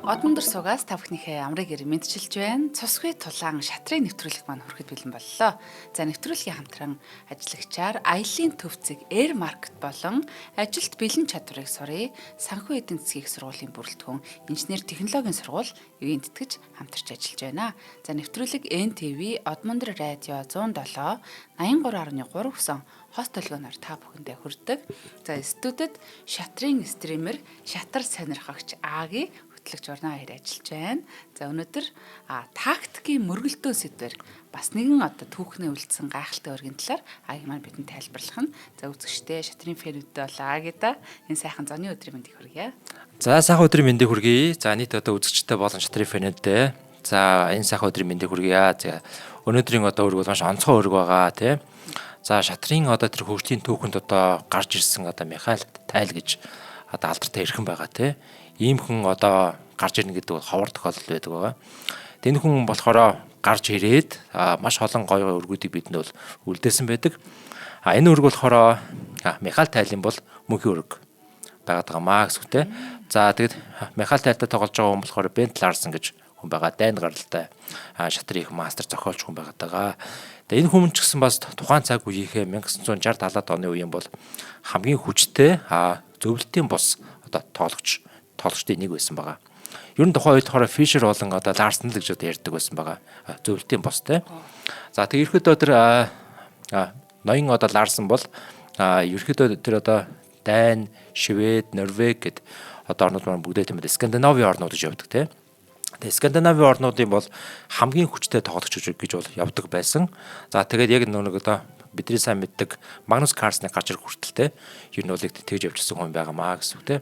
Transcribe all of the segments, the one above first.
Одондөр суугаас та бүхнийхээ амрыг ирэн мэдчилж байна. Цусгүй тулаан шатрын нэвтрүүлэг маань хүрэхэд бэлэн боллоо. За нэвтрүүлгийн хамтран ажиллагчаар аяллийн төвцөг Air Market болон ажилт бэлэн чадварыг сурыг санхүү эдийн засгийн сургуулийн бүрэлдэхүүн инженер технологийн сургууль ивент тэтгэж хамтарч ажиллаж байна. За нэвтрүүлэг NTV Одмондор радио 107 83.3 хүсэн хост толгойноор та бүхэндээ хүрдэг. За студид шатрын стример шатар сонирхогч Аги хөтлөгч урнаа хоёр ажиллаж байна. За өнөөдөр тактикийн мөргөлдөө сэдвээр бас нэгэн түүхнээ үлдсэн гайхалтай өргөн талаар Аги маань бидэнд тайлбарлах нь. За үзэгчтэй шатрын фэнүүдтэй болоо Агида энэ сайхан зоны өдрийн мэндийг хүргье. За сайхан өдрийн мэндийг хүргэе. За нийт үзэгчтэй болон шатрын фэнүүдтэй. За энэ сайхан өдрийн мэндийг хүргье. За өнөөдрийн өрг бол маш онцгой өрг байгаа тий. За шатрын тэр хөгжлийн түүхэнд гарч ирсэн Михаил Тайл гэж алдартай эрхэн байгаа тий. Ийм хүн гарч ирнэ гэдэг бол ховор тохиолдол байдаг байгаа. Тэнд хүн болохоор гарч ирээд маш олон гоё өргүүдийг бидэнд бол үлдээсэн байдаг. Энэ өрг болохоор Михаил Тайлын бол мөнхийн өрг байгаад байгаамаа гэсүгтэй. За тэгэд Михаил Тайлтай тоглож байгаа хүн болохоор Бент Ларсон гэж хүн байгаа. Дайн гаралтай шатрын их мастер зохиолч хүн байгаад байгаа. Тэгээ энэ хүн ч гэсэн бас тухайн цаг үеийнхээ 1960-70-аад оны үеийн бол хамгийн хүчтэй зөвлөлтийн бус тоглогчдын нэг байсан байгаа. Ер нь тухайн үед болохоор Фишер болон Ларсон л гэж ярьдаг байсан байгаа. Зөвлөлтийн бостэй. За тэг ерөөдөө тэр ноён Ларсон бол ерөөдөө тэр Дайн, Швед, Норвег гэд орнууд маань бүгдээ тийм Скандинавын орнууд гэж явдаг тийм. Тэгээ Скандинавын орнуудын бол хамгийн хүчтэй тоглогч гэж бол явдаг байсан. За тэгээд яг бидний сайн мэддэг Магнус Карлсны гарч ирэх хүртэлтэй ер нь бол тэгж явжсэн хүн байгаамаа гэсэн үг те.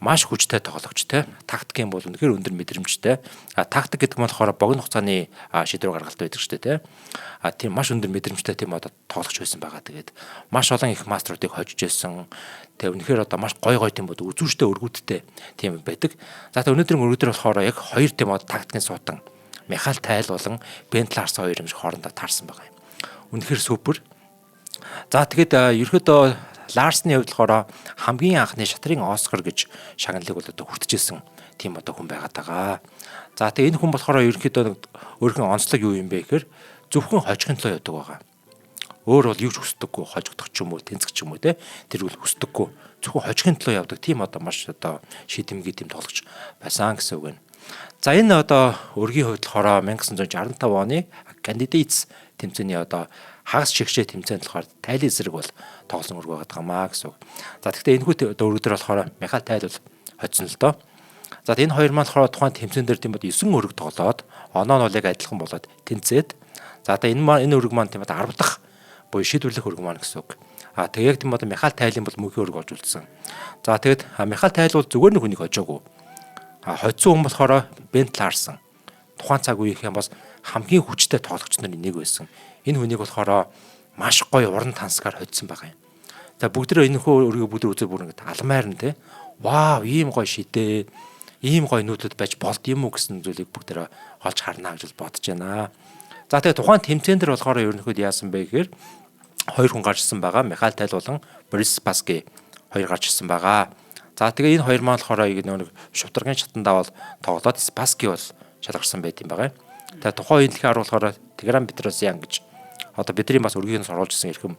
Маш хүчтэй тоглогч те. Тактикийн бол үнэхээр өндөр мэдрэмжтэй. Тактик гэдэг нь болохоор богино хугацааны шийдвэр гаргалт байдаг шүү дээ те. Тийм маш өндөр мэдрэмжтэй тийм тоглогч байсан байгаа. Тэгээд маш олон их мастеруудыг хожиж байсан. Тэгээ үнэхээр маш гой тийм үзүүштэй өргүүдтэй тийм байдаг. За тэгээд өнөөдрийн өргөдөр болохоор яг хоёр тийм тактикийн суудан Михаил Тайл болон Бент Ларсон хоёр юм шиг хоорондоо таарсан байгаа юм. Үнэхээр супер. За тэгэд ерөөдөө Ларсны хувьд болохоор хамгийн анхны шатрын Оскар гэж шагналыг бол хүртэж ирсэн тийм хүн байгаад байгаа. За тэгээ энэ хүн болохоор ерөөдөө өөрхөн онцлог юу юм бэ гэхээр зөвхөн хожихын төлөө явдаг байгаа. Өөр бол юу ч хүсдэггүй, хожигдох ч юм уу, тэнцэх ч юм уу те. Тэр үл хүсдэггүй. Зөвхөн хожихын төлөө явдаг тийм маш шийдэмгий тийм тоглогч байсан гэсэн үг байна. За энэ өргийн хувьд болохоор 1965 оны Candidates тэмцээний хагас шигшээ тэмцээнд болохоор Тайлын эсрэг бол тоглосон өрг байгаад байгаамаа гэсэн үг. За тэгэхээр энэ хүү өргөдөр болохоор Михаил Тайл бол хоцсон л доо. За энэ хоёр маань болохоор тухайн тэмцээн дээр тийм 9 өрг тоглоод оноо нь бол яг адилхан болоод тэнцээд за энэ өрг маань тийм 10 дахь буюу шийдвэрлэх өрг маань гэсэн үг. Тэгээ яг тийм Михаил Тайлын бол мөнхийн өрг болж үлдсэн. За тэгэд Михаил Тайл бол зүгээр нэг хүнийг хожоогүй. Хоцсон хүн болохоор Бент Ларсон. Тухайн цаг үеийнхэн бас хамгийн хүчтэй тоглогч нарын нэг байсан. Энэ хүнийг болохоор маш гоё уран тансгаар хоцсон байгаа юм. За бүгдээ энэ хөө өргөө үзээ бүр ингэ алмаар нь те. Вау, ийм гоё шидэ. Ийм гоё нүүдлүүд байж болд юм уу гэсэн зүйлийг бүгдээ олж харнаа гэж бодож байна. За тэгээ тухайн тэмцээн дээр болохоор ерөнхийдөө яасан бэ гэхээр хоёр хүн гарч ирсэн байгаа. Михаил Тайл болон Борис Спасский хоёр гарч ирсэн байгаа. За тэгээ энэ хоёр маань болохоор нэг шударгын шатандаа бол тоглоод Спасский бол шалгарсан байт юм байгаа. Тэгээ тухайн үеийнхээ харуулахаар Тигран Петросян гэж бидний бас өргөгийг оруулж ирсэн эрхэм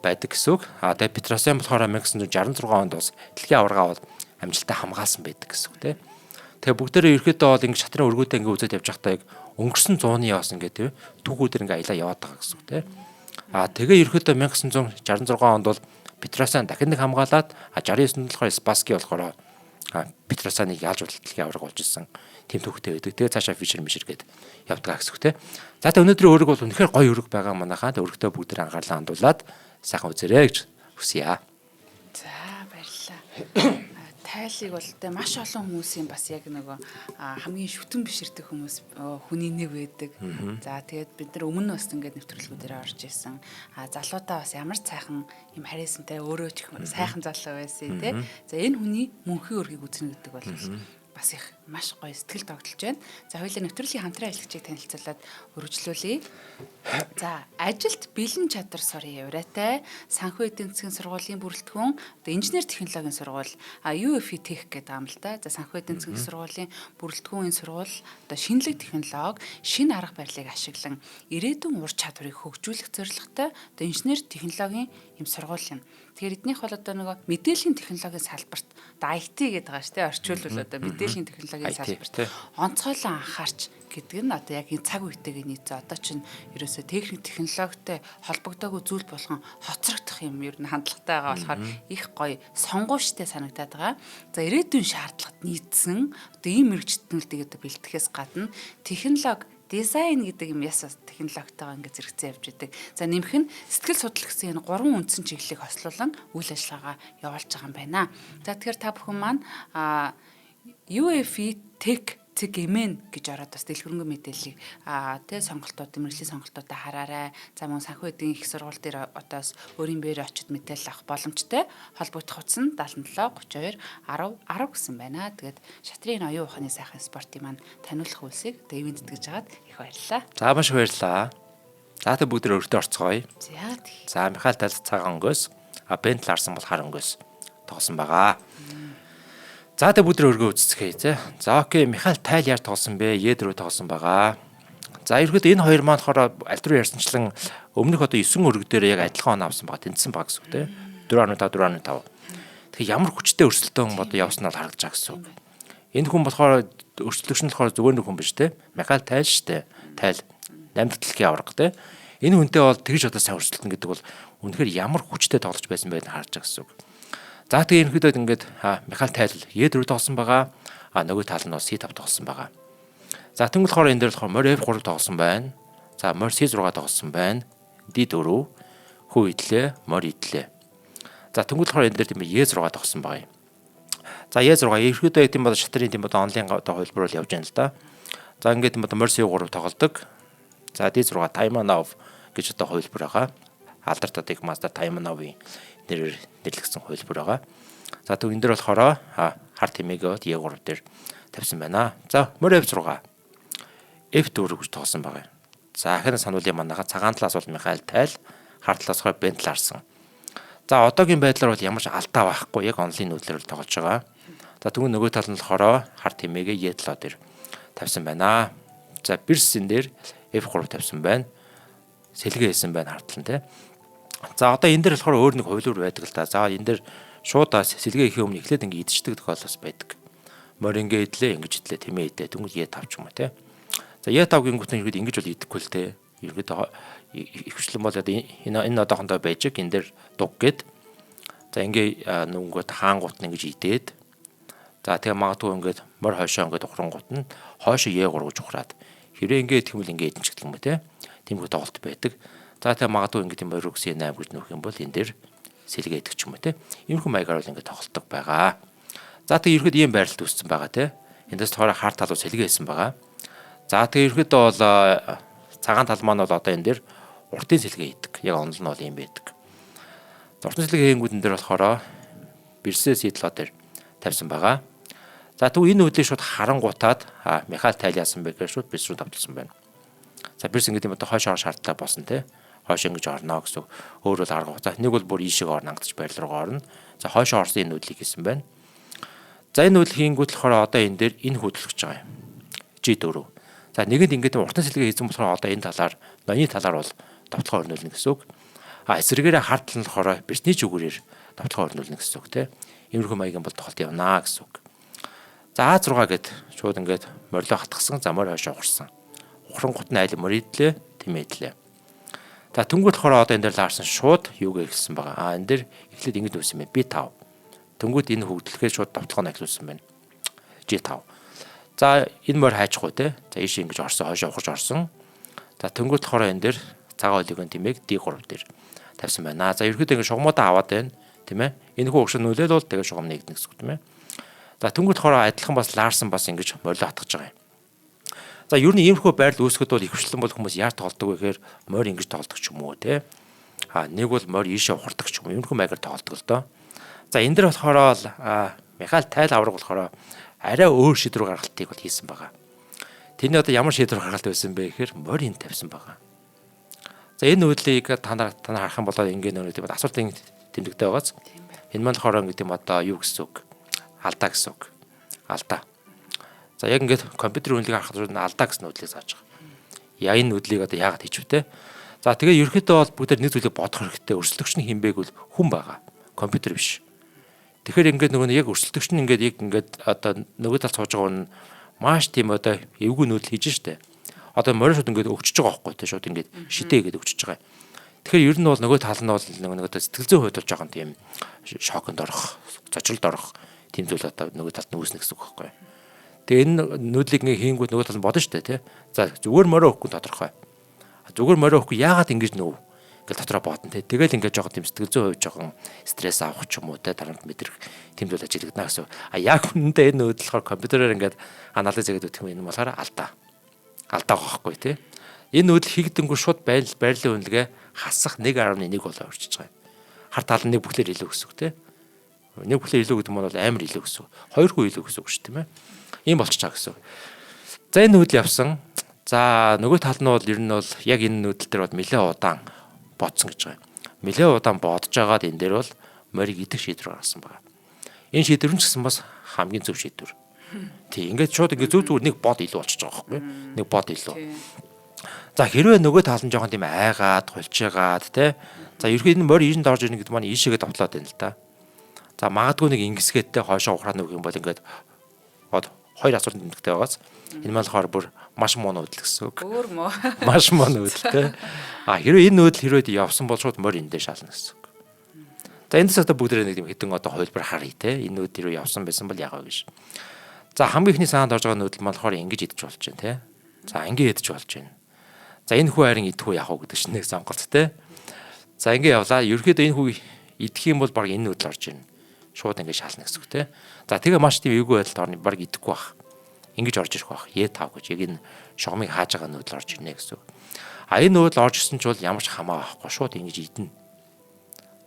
байдаг гэсэн үг. Тэгээ Петросян болохоор 1966 онд бас дэлхийн аваргаа бол амжилттай хамгаалсан байдаг гэсэн үг те. Тэгээ бүгдээрээ ерөөдөө бол ингэ шатрын өргүүдээ ингэ үзээд явж байхдаа яг өнгөрсөн зууны яос ингэ те түүхүүдээр ингэ аялаа яваад байгаа гэсэн үг те. Тэгээ ерөөдөө 1966 онд бол Петросян дахин нэг хамгаалаад 69 онд болохоор Спасский болохоор Петросяныг ялж дэлхийн аварга болж ирсэн. Тим түүхтэй байдаг. Тэгээ цаашаа Фишер гэдэг явдаг гэсэн үг те. За тэгээ өнөөдрийн өрг бол үнэхээр гоё өрг байгаа манайхаа. Өргөдөө бүгд анхаарлаа хандуулаад сайхан үзээрэй гэж хүсье. За баярлалаа. Тайлыг бол маш олон хүмүүсийн бас яг хамгийн шүтэн биширдэг хүмүүс хүний нэг байдаг. За тэгээд бид нар өмнө бас ингээд нэвтрүүлгүүдээр орж исэн. Залуудаа бас ямар сайхан юм харьяасантай өөрөө ч сайхан залуу байсан тий. За энэ хүний мөнхийн өргийг үзнэ гэдэг бол бас их маш гоё сэтгэл тогтолж байна. За хоёулаа нэвтрүүлгийн хамтран ажиллагчийг танилцуулаад үргэлжлүүлье. За ажилд бэлэн чадвар сурын явраатай санхүү эдийн засгийн сургуулийн бүрэлдэхүүн одоо инженер технологийн сургууль UFI Tech гэдэг юм л да. За санхүү эдийн засгийн сургуулийн бүрэлдэхүүн энэ сургууль одоо шинэлэг технологи, шинэ арга барилыг ашиглан ирээдүйн ур чадварыг хөгжүүлэх зорилготой одоо инженер технологийн юм сургууль юм. Тэгэхээр эднийх бол одоо нөгөө мэдээллийн технологийн салбарт одоо IT гэдэг байгаа шүү дээ. Орчуулбал одоо мэдээллийн технологийн салбарт онцгойлон анхаарч гэдэг нь одоо яг энэ цаг үетэйгээ нийцээ одоо чинь ерөөсөө техник технологитой холбогдоогүй зүйл болгон хоцрогдох юм ер нь хандлагатай байгаа болохоор их гоё сонгууштай санагдаад байгаа. За ирээдүйн шаардлагад нийцсэн одоо ийм мэрэгчлэлтнүүдийг одоо бэлтгэхээс гадна технологи дизайн гэдэг юм яс технологитойгоо ингээд зэрэгцээ явж идэг. За нэмэх нь сэтгэл судлал гэсэн энэ 3 үндсэн чиглэлийг хослуулан үйл ажиллагаагаа явуулж байгаа юм байна. За тэгэхээр та бүхэн маань UFI Tech CGM гэж ороод бас дэлгэрэнгүй мэдээллийг тэ сонголтууд, мэргэжлийн сонголтуудаа хараарай. За мөн санхүү эдийн их сургууль дээр одоос өөрийн биеэр очиж мэдээлэл авах боломжтой. Холбогдох утас нь 77 32 10 10 гэсэн байна. Тэгээд шатрын оюун ухааны сайхан спортын маань таниулах үйлсийг одоо ивент гэж хагаад их баярлалаа. За маш их баярлалаа. За тэ бүгд өртөө орцгоё. За Михаил Тал цагаан өнгөөс, Бент Ларсан бол хар өнгөөс тоглосон байгаа. За тэ бүгд өргөө үзцгээе зэ. За окей, Михаил Тайл яаж тоглосон бэ? Ед рүү тоглосон байгаа. За ерөөд энэ хоёр маань болохоор аль руу ярьсанчлан өмнөх одоо 9 өргө дээр яг адилхан он авсан байгаа. Тэнцсэн баг гэсэн үг те. 4.5 4.5. Тэгэхээр ямар хүчтэй өрсөлдөөн одоо явсан нь харагдаж байгаа гэсэн үг. Энэ хүн болохоор өрсөлдөгч нь болохоор зүгээр нэг хүн биш те. Михаил Тайл штэ. Тайл 8 дэлхийн авраг те. Энэ хүнтэй бол тэгж одоо сайн өрсөлдөн гэдэг бол үнэхээр ямар хүчтэй тоглож байсан байг нь харж байгаа гэсэн үг. За тэгээ ерөнхийдөө ингээд Михаил Тайл Ед рүү тоглосон байгаа. Нөгөө тал нь бас C5 тоглосон байгаа. За тэнгуэл болохоор энэ дээр болохоор морь F3 тоглосон байна. За морь C6 тоглосон байна. D4 хүү идлээ, морь идлээ. За тэнгуэл болохоор энэ дээр тийм E6 тоглосон байгаа юм. За E6 ерөнхийдөө тийм бол шатрын тийм бол онлайн одоо хувилбар бол явж байна л да. За ингээд тийм бол морь C3 тоглодог. За D6 Taimanov гэж одоо хувилбар байгаа. Алдартай тех мастер Taimanovын нэрээр нэрлэгдсэн хувилбар байгаа. За түг энэ дээр болохоор хар тэмээгээ E3 дээр тавьсан байна. За морь F6 F4 гэж тоглосон байгаа. За ахын сануулын манайха цагаан талаас бол Михаил Тайл, хар талаас бол Бент Ларсан. За одоогийн байдлаар бол ямар ч алдаа байхгүй яг онлайн нүүдлэр тоглож байгаа. За түг нөгөө тал нь болохоор хар тэмээгээ E7 дээр тавьсан байна. За Бирсен дээр F3 тавьсан байна. Сэлгээ хийсэн байна хартлан тий. За одоо энэ дээр болохоор өөр нэг хувилбар байдаг л да. За энэ дээр шууд сэлгээ хийх өмнө эхлээд ингэ идчихдэг тохиолдол байдаг. Морь ингэ идлээ, ингэж идлээ, тэмээ идээ. Тэнгүүд E5 ч юм уу тий. За E5-гийн гүтэн ихэд ингэж бол идэхгүй л тий. Ерөөд ихвчлэн бол энэ одоохондоо байж энэ дээр дуг гээд. За ингэ нүнгөт хаангуут нь ингэж идээд. За тэгээ магадгүй ингээд морь хойшоо ингээд ухрангуут нь хойшоо E3 гэж ухраад. Хэрэг ингэ идэх юм бол ингэ идэн ч гэх юм уу тий. Тэмхүү тоглолт байдаг. За тэгээ магадгүй ингэ тийм морь үгс 8 гэж нөх юм бол энэ дээр сэлгээ идэх ч юм уу те. Иймэрхүү маягаар бол ингэ тоглолдог байгаа. За тэгээ ерөөд ийм байрлалд үүссэн байгаа те. Эндээс тохиолоо хар талуу сэлгээ хийсэн байгаа. За тэгээ ерөөдөө бол цагаан тал маань бол одоо энэ дээр уртын сэлгээ хийдэг. Яг онол нь бол ийм байдаг. Уртын сэлгээ хийнгүүд энэ дээр болохоор Бирсээс C7 дээр тавьсан байгаа. За түг энэ үдлийг шууд харангуутаад Михаил Тайл яасан бэ гэхээр шууд Бирс рүү давталсан байна. За Бирс ингэ тийм одоо хойшоо шаардлагатай болсон те. Хойшоо ингэж орно гэсэн. Өөр бол арга. За нэг бол бүр ийшээ орно хангаж байрлал руу орно. За хойшоо орсон энэ нүдлийг хийсэн байна. За энэ нүдл хийнгүүт болохоор одоо энэ дээр энэ хөдөлгөж байгаа юм. G4. За нэгэнд ингээд уртан сэлгээ хийсэн болохоор одоо энэ талаар, ноёны талаар бол давталгаа өрнүүлнэ гэсэн үг. Эсрэгээрээ хард тал нь болохоор Бирсний зүгүүрээр давталгаа өрнүүлнэ гэсэн үг те. Иймэрхүү маягийн бол тоглолт явнаа гэсэн үг. За А6 гэд шууд ингээд морилоо хатгсан. За морь хойшоо ухарсан. Ухрангут нь айл морь идлээ, тэмээдлээ. За тэнгуут болохоор одоо энэ дээр Ларсан шууд юугээ ихсэн байгаа. Энэ дээр эхлээд ингэж нүүсэн байна. B5. Тэнгуут энэ хөгдлөхээ шууд давталгаа нахлуулсан байна. G5. За энэ морь хайчихгүй те. За ийш ингэж орсон, хойшоо ухарч орсон. За тэнгуут болохоор энэ дээр цагаан олигон тэмээг D3 дээр тавьсан байна. За ерөөдөө ингэ шугамудаа аваад байна. Тийм ээ. Энэ хүү өгшин нүүлээд бол тэгээ шугам нэгдэнэ гэсэн үг тийм ээ. За тэнгуут болохоор адилхан бас Ларсан бас ингэж морилоо хатгаж байгаа юм. За ер нь иймэрхүү байрлал үүсгэхэд бол ихвчлэн бол хүмүүс яар тоглодог вэ гэхээр морь ингэж тоглодог ч юм уу те. Нэг бол морь ийшээ ухардаг ч юм уу. Иймэрхүү маягаар тоглодог л доо. За энэ дэр болохоор Михаил Тайл авраг болохоор арай өөр шийдвэр гаргалтыг бол хийсэн байгаа. Тэрний одоо ямар шийдвэр гаргалт байсан бэ гэхээр морин тавьсан байгаа. За энэ нүүдлийг та нар харах юм бол ингээд нүүдлийг асуултын тэмдэгтэй байгааз. Энэ маань болохоор гэдэг юм одоо юу гэсэн үг? Алдаа гэсэн үг. Алдаа. За яг ингээд компьютерийн үнэлгийг харахад алдаа гэсэн нүүдлийг зааж байгаа. Яа энэ нүүдлийг одоо яагаад хийчихв те? За тэгээ ерөнхийдөө бол бүгд нэг зүйлийг бодох хэрэгтэй. Өрсөлдөгч нь хинбэг бол хүн байгаа. Компьютер биш. Тэгэхээр ингээд нөгөө яг өрсөлдөгч нь ингээд одоо нөгөө талд сууж байгаа нь маш тийм одоо эвгүй нүүдэл хийж штэ. Одоо морин шууд ингээд өгчөж байгаа байхгүй те шууд ингээд шидээ гэдэг өгчөж байгаа. Тэгэхээр ер нь бол нөгөө тал нь бол нөгөө сэтгэл зүйн хувьд бол жоохон тийм шоконд орох, зочролд орох тийм зүйл одоо нөгөө талд нь үүснэ гэсэн үг байхгүй. Тэгээ энэ нүүдлийг ингээ хийнгүүт нөгөө тал нь бодно штэ те. За зүгээр морин өгөхгүй тодорхой. Зүгээр морин өгөхгүй яагаад ингэж нөв гэл дотроо бодно те. Тэгэл ингээ жоохон тийм сэтгэл зүйн хувьд жоохон стресс авах ч юм уу те дарамт мэдрэх тийм зүйл ажиглагдана гэсэн. Яг үнэндээ энэ нүүдэл болохоор компьютероор ингээд анализ хийгээд өгөх юм болохоор алдаа байхгүй те. Энэ нүүдэл хийгдэнгүү шууд байрлалын үнэлгээ хасах 1.1 болоо өрчиж байгаа. Хар тал нь нэг бүхлээр илүү гэсэн үг те. Нэг бүхлээр илүү гэдэг нь бол амар илүү гэсэн. Хоёргүй илүү гэсэн үг шүү дээ. Ийм болчихж байгаа гэсэн. За энэ нүүдэл явсан. За нөгөө тал нь бол ер нь бол яг энэ нүүдэл дээр бол нэлээд удаан бодсон гэж байгаа. Нэлээд удаан бодож байгаад энэ дээр бол морийг идэх шийдвэр гаргасан байна. Энэ шийдвэр нь ч гэсэн бас хамгийн зөв шийдвэр. Тий, ингээд шууд ингээд зөв нэг бод илүү болчихж байгаа байхгүй. Нэг бод илүү. За хэрвээ нөгөө тал нь жоохон тийм айгаад, хулчаагаад те. За ерөөд энэ морь ирэн дорж ирнэ гэдэг маань ийшээгээ довтлоод байна л да. За магадгүй нэг ингэсгээдтэй хойшоо ухраа нүг юм бол ингээд хоёр асуулт тэмдэгтэй байгаас энэ маань болохоор бүр маш муу нүүдэл гэсэн үг. Өөр мөө. Маш муу нүүдэл те. Хэрвээ энэ нүүдэл хэрвээ явсан бол шууд морь эндээ шална гэсэн үг. За эндээс одоо бүгдээ нэг хэдэн одоо хувилбар харъя те. Энэ нүүдэл хэрвээ явсан байсан бол яг гэж. За хамгийн ихний саанд орж байгаа нүүдэл маань болохоор ингэж идэж болж байна те. За ингэ идэж болж байна. За энэ хүү харин идэх үү яах вэ гэдэг чинь нэг сонголт те. За ингэ явлаа. Ерөөдөө энэ хүү идэх юм бол баг энэ нүүдэл орж ийн. Шууд ингэ шална гэсэн үг те. За тэгээ маш тийм эвгүй байдалд орны баг идэхгүй бах. Ингэж орж ирэх бах. Е5 гэж яг энэ шогмыг хааж байгаа нүүдэл орж ирнэ гэсэн үг. Энэ нүүдэл орж ирсэн ч бол ямар ч хамаа байхгүй шууд ингэж идэнэ.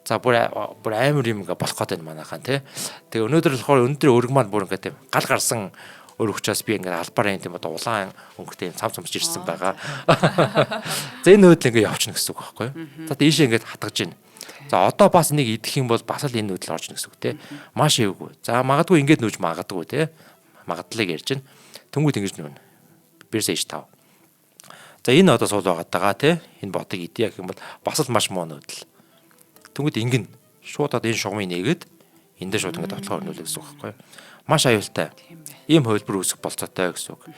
За бүр амар юм ингээ болох гэдэг нь манайхан тий. Тэгээ өнөөдөр болохоор өрг маань бүр ингээ тийм гал гарсан өр хүчээс би ингээ албаар юм тийм одоо улаан өнгөтэй цав цамч ирсэн байгаа. За энэ нүүдэл ингээ явчихна гэсэн үг байхгүй юу? За тийшээ ингээ хатгаж байна. За одоо бас нэг идэх юм бол бас л энэ нүүдэл орж ирнэ гэсэн үг тий. Маш эвгүй. За магадгүй ингээд нүүж магадгүй тий. Магадлалыг ярьж байна. Тэнгүүд ингэж нүүнэ. Бирсэж тав. За энэ одоо суул байгаа тий. Энэ ботыг идэх юм бол бас л маш муу нүүдэл. Тэнгүүд ингэн шууд одоо энэ шугамыг нээгээд эндээ шууд ингээд тоглохоор нүүлээ гэсэн үг байхгүй юу? Маш аюултай. Ийм хувилбар үүсэх болцоотой гэсэн үг.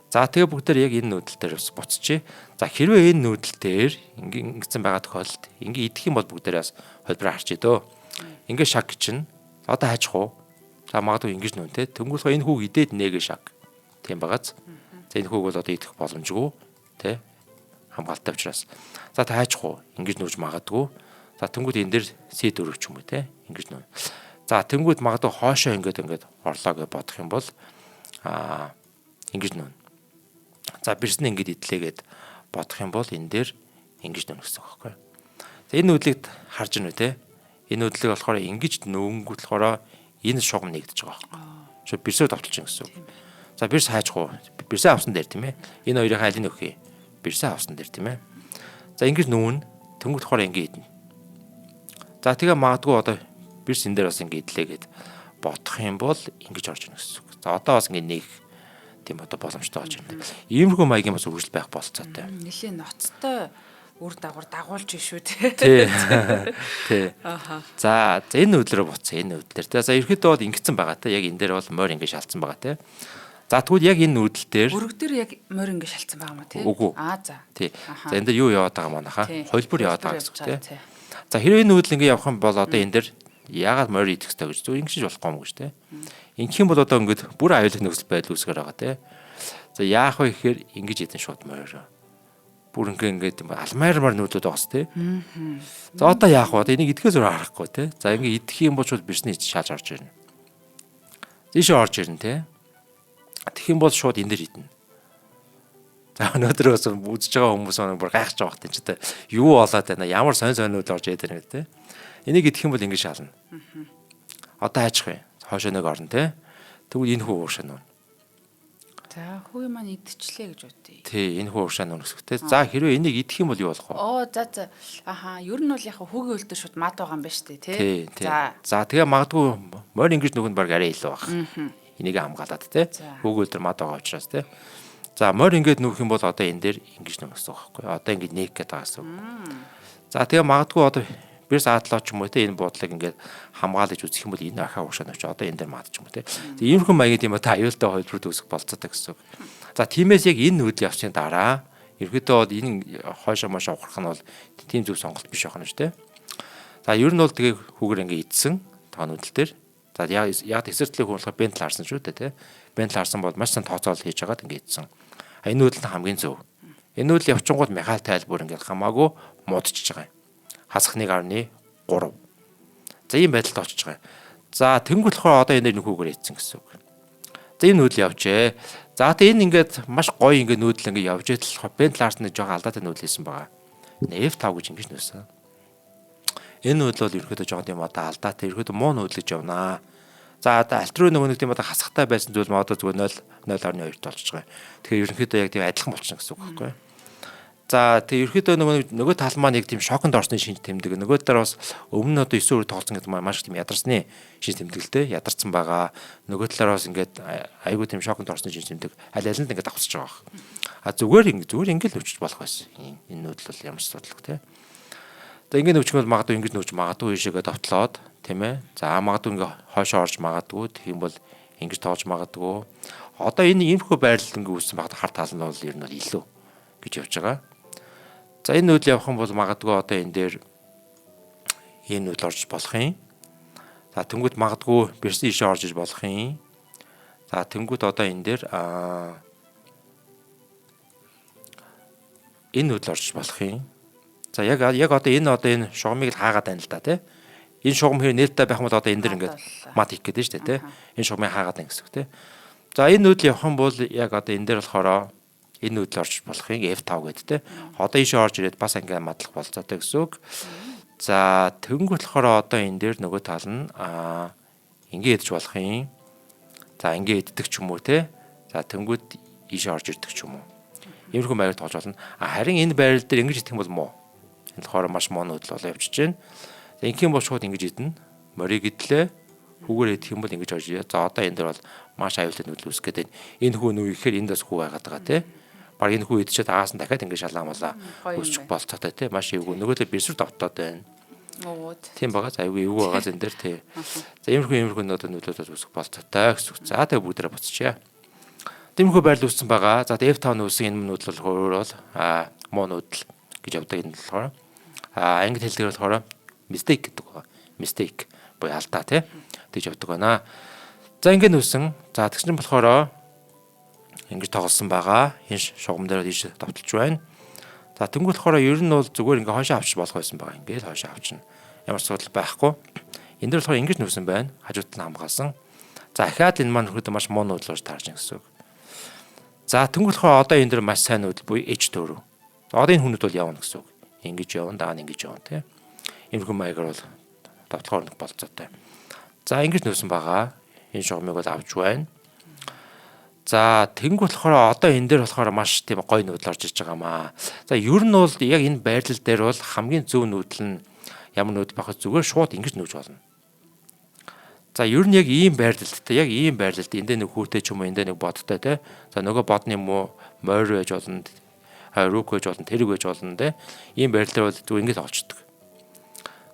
За тэгээ бүгдээр яг энэ нүүдэл дээр буцчихъя. За хэрвээ энэ нүүдэл дээр ингэсэн байгаа тохиолдолд ингээ идэх юм бол бүгдээрээ бас хувилбар харчээ дөө. Ингээ шаг чинь одоо хайчих уу? За магадгүй ингэж нүн те. Тэнгүүлхэ энэ хүүг идээд нээгээ шаг. Тийм багаз. За энэ хүүг бол одоо идэх боломжгүй те. Хамгаалтай учраас. За та хайчих уу? Ингэж нүүж магадгүй. За тэнгууд энэ дээр C4 ч юм уу те. Ингэж нүн. За тэнгууд магадгүй хоошоо ингээд орлоо гэж бодох юм бол ингэж нүн. За бирсэн ингээд идлээгээд бодох юм бол энэ дээр ингэж нүн гэсэн үг байхгүй. За энэ нүдлийг харж байна үү те. Энэ нүдлийг болохоор ингэж нөнгөт болохоор энэ шугам нэгдэж байгаа байхгүй. Шууд бирсээ давталж байгаа гэсэн үг. За бирс хайчих уу? Бирсээ авсан дээр тийм ээ. Энэ хоёрын хайлын нөхий. Бирсээ авсан дээр тийм ээ. За ингэж нүүн тэнгууд болохоор ингэ идэнэ. За тэгээ магадгүй одоо бирс энэ дээр бас ингэ идлээгээд бодох юм бол ингэж орж ирнэ гэсэн үг. За одоо бас ингэ нэг тийм одоо боломжтой болж байна. Иймэрхүү маягийн бас үргэлж байх болцоотой. Нилийн ноцтой үр дагуулж шүү тий. Тий. За энэ нүдлэрээ буцсан энэ нүдлэр. За ерөөдөө бол ингэсэн байгаа та. Яг энэ дээр бол морь ингэ шалцсан байгаа тий. За тэгвэл яг энэ нүдэл дээр өрг дээр яг морь ингэ шалцсан байгаа мó тий. За. Тий. За энэ дээр юу яваад байгаа манайха? Хувилбар яваад байгаа гэсэн үг тий. За хэрвээ энэ нүдэл ингэ явах юм бол одоо энэ дээр яагаад морь идэх хэрэгтэй гэж зүгээр ингэж болохгүй юм гэж тий. Ингэх юм бол одоо ингэ бүр аюулгүй нөхцөл байдал үүсгэр байгаа тий. За яах вэ гэхээр ингэж идэн шууд морь. Бүр ингээд алмаармаар нүдлүүд байгаас тий. За одоо яах вэ? Энийг идэхээс өөр аргагүй тий. За ингэ идэх юм бол шууд бирсний шалж орж ирнэ. Тийшээ орж ирнэ тий. Тэгэх юм бол шууд энэ дээр идэнэ. За өнөөдөр бас үзэж байгаа хүмүүс бүр гайхаж байгаа хэрэг чинь тий. Юу болоод байна? Ямар сонь нүүд орж ирээд байна тий. Энийг идэх юм бол ингэ шална. Одоо хайчих вэ? Хоошоо нэг орно тий. Тэгвэл энэ хүү уушаа нүүн. За хүү маань идчихлээ гэж бодъё. Тий, энэ хүү уушаа нүүн гэсэгтэй. За хэрвээ энийг идэх юм бол юу болох вэ? За. Аха, ер нь бол яг хүүгийн үлдэр шууд мад байгаа юм байна шүү дээ, тий. Тий. За тэгээ магадгүй морь ингэж нүгэнд баг арай илүү баг. Энийг хамгаалаад тий. Хүүгийн үлдэр мад байгаа учраас тий. За морь ингэж нүгэх юм бол одоо энэ дээр ингэж нүгэх гэсэн үг байхгүй. Одоо ингэж нээх гэдэг байгаа гэсэн үг. За тэгээ магадгүй одоо бэрс аадлаа ч юм уу те энэ буудлыг ингээд хамгаалж үзэх юм бол энэ ахаа уушаа навч одоо энэ дээр мад ч юм уу те. Иймэрхүү маягийн тийм одоо аюултай хувилбарууд үүсэх болцоотой гэсэн үг. За тиймээс яг энэ нүүдлийн явцын дараа ерөөдөө бол энэ хойшоо мошоо ухрах нь бол тийм зөв сонголт биш байна шүү те. За ер нь бол тэгээ хүүгээр ингээд идсэн тоо нүүдэл дээр. За яг эсэртлэг хөндлөх бентл харсан шүү дээ те. Бентл харсан бол маш сан тооцоол хийж байгаад ингээд идсэн. Энэ нүүдэл нь хамгийн зөв. Энэ нүүдэл явчингууд мехал тайлбар ингээд хамаагүй муудчихж байгаа юм. Хасах 1.3. За ийм байдалд очиж байгаа. За тэнгуүл болохоор одоо энэ нөхөөгөр ийдсэн гэсэн үг. За энэ нүүдэл явжээ. За тэгээ энэ ингээд маш гоё ингээд нүүдэл ингээд явж идэл бентл харсны жоохон алдаатай нүүдэл хийсэн байгаа. F5 гэж ингэж нөөсөн. Энэ нүүдэл бол ерөөдөө жоохон тийм одоо алдаатай ерөөдөө муу нүүдэл гэж явнаа. За одоо альтруу нөгөө нэг тийм одоо хасахтай байсан зүйл маа одоо зүгээр 0.2-т болчихж байгаа. Тэгэхээр ерөнхийдөө яг тийм адилхан болчихно гэсэн үг байхгүй юу? За тэгээ ерөөдөө нөгөө тал маань яг тийм шоконд орсны шинж тэмдэг. Нөгөө талаар бас өмнө нь одоо 9 өөр тоглосон гэдэг маань маш тийм ядарсны шинж тэмдэглэлтэй ядарсан байгаа. Нөгөө талаар бас ингээд айгүй тийм шоконд орсны шинж тэмдэг аль аль нь ингээд давцаж байгаа. А зүгээр ингээд өвчж болох байсан. Энэ нүүдэл бол ямар ч асуудалгүй тий. За ингээд өвчих бол магадгүй ингэж нөөж магадгүй ийшээгээ довтлоод тийм ээ. За магадгүй ингээд хойшоо орж магадгүй тэгэх юм бол ингэж тоож магадгүй. Одоо энэ иймэрхүү байрлал ингээд үүссэн багт хар тал нь бол ер нь илүү гэж явж байгаа. За энэ нүүдэл явах юм бол магадгүй одоо энэ дээр энэ нүүдэл орж болох юм. За тэнгууд магадгүй бэрсэн ишээ орж иж болох юм. За тэнгууд одоо энэ дээр энэ нүүдэл орж болох юм. За яг одоо энэ шугамыг л хаагаад байна л да тий. Энэ шугам хэр нээлттэй байх юм бол одоо энэ дээр ингээд мат хийх гэдэг нь шүү дээ тий. Энэ шугамыг хаагаад байна гэсэн үг тий. За энэ нүүдэл явах юм бол яг одоо энэ дээр болохоор энэ нүүдэл орж болох юм F5 гэдэг те. Одоо ийшээ орж ирээд бас ингээд мадлах болцоотой гэсэн үг. За тэнгуүл болохоор одоо энэ дээр нөгөө тал нь ингээд идэж болох юм. За ингээд иддэг ч юм уу те. За тэнгуүд ийшээ орж ирдэг ч юм уу. Иймэрхүү байрал тоож болно. Харин энэ байрал дээр ингэж идэх юм бол муу. Энэ болохоор маш муу нүүдэл болоо явчихж байна. За ингийн бол шууд ингэж идэнэ. Морийг идлээ. Хүүгээр идэх юм бол ингэж орж ирээ. За одоо энэ дээр бол маш аюултай нүүдэл үүсгэж байна. Энэ хүү нүү ихээр эндээс хүү байгаад байгаа те. Баг энэ хүү идчихэд агаас нь дахиад ингэ шалаамалаа үүсчих болцоотой тий маш эвгүй нөгөөдөө бэрсүр давтаад байна. Тийм байгаа айгүй эвгүй байгаа зэн дээр тий. За иймэрхүү нүүдэлүүд үүсэх болцоотой гэсэн үг. За тэгээ бүгдээрээ буцчихъя. Тиймэрхүү байрал үүссэн байгаа. За F5 нүүсэн энэ нүүдэл бол муу нүүдэл гэж явдаг энэ болохоор англи хэлээр болохоор mistake гэдэг байгаа. Mistake буюу алдаа тий. Тэгж явдаг байна. За ингэ нүүсэн. За тэгсэн болохоор ингэж тоглосон байгаа. Энэ шугам дээр ийш давталж байна. За тэнгуүл болохоор ер нь бол зүгээр ингээ хойшоо авчих болох байсан байгаа. Ингээд хойшоо авчна. Ямар ч асуудал байхгүй. Энэ дээр болохоор ингэж нүүсэн байна. Хажууд нь хамгаалсан. За ахаад энэ маань хөрөд маш муу нүүдэл болж таарч гэсэн үг. За тэнгуүл болохоор одоо энэ дээр маш сайн нүүдэл буюу H4. Одоо энэ хүнүүд бол явна гэсэн үг. Ингэж явна, даа ингэж явна тийм. Иймэрхүү маягаар бол давталгаар нэг болцоотой. За ингэж нүүсэн байгаа. Энэ шугамыг бол авч байна. За тэнгуүл болохоор одоо энэ дээр болохоор маш тийм гоё нүүдэл орж иж байгаамаа. За ер нь бол яг энэ байрлал дээр бол хамгийн зөв нүүдэл нь ямар нүүдэл байх вэ? Зүгээр шууд ингэж нүүж болно. За ер нь яг ийм байрлалтай эндээ нэг хүүтэй ч юм уу эндээ нэг бодтой те. За нөгөө бодны муу морь байж болно, рук байж болно, тэрэг байж болно те. Ийм байрлал бол зүгээр ингэж олчдөг.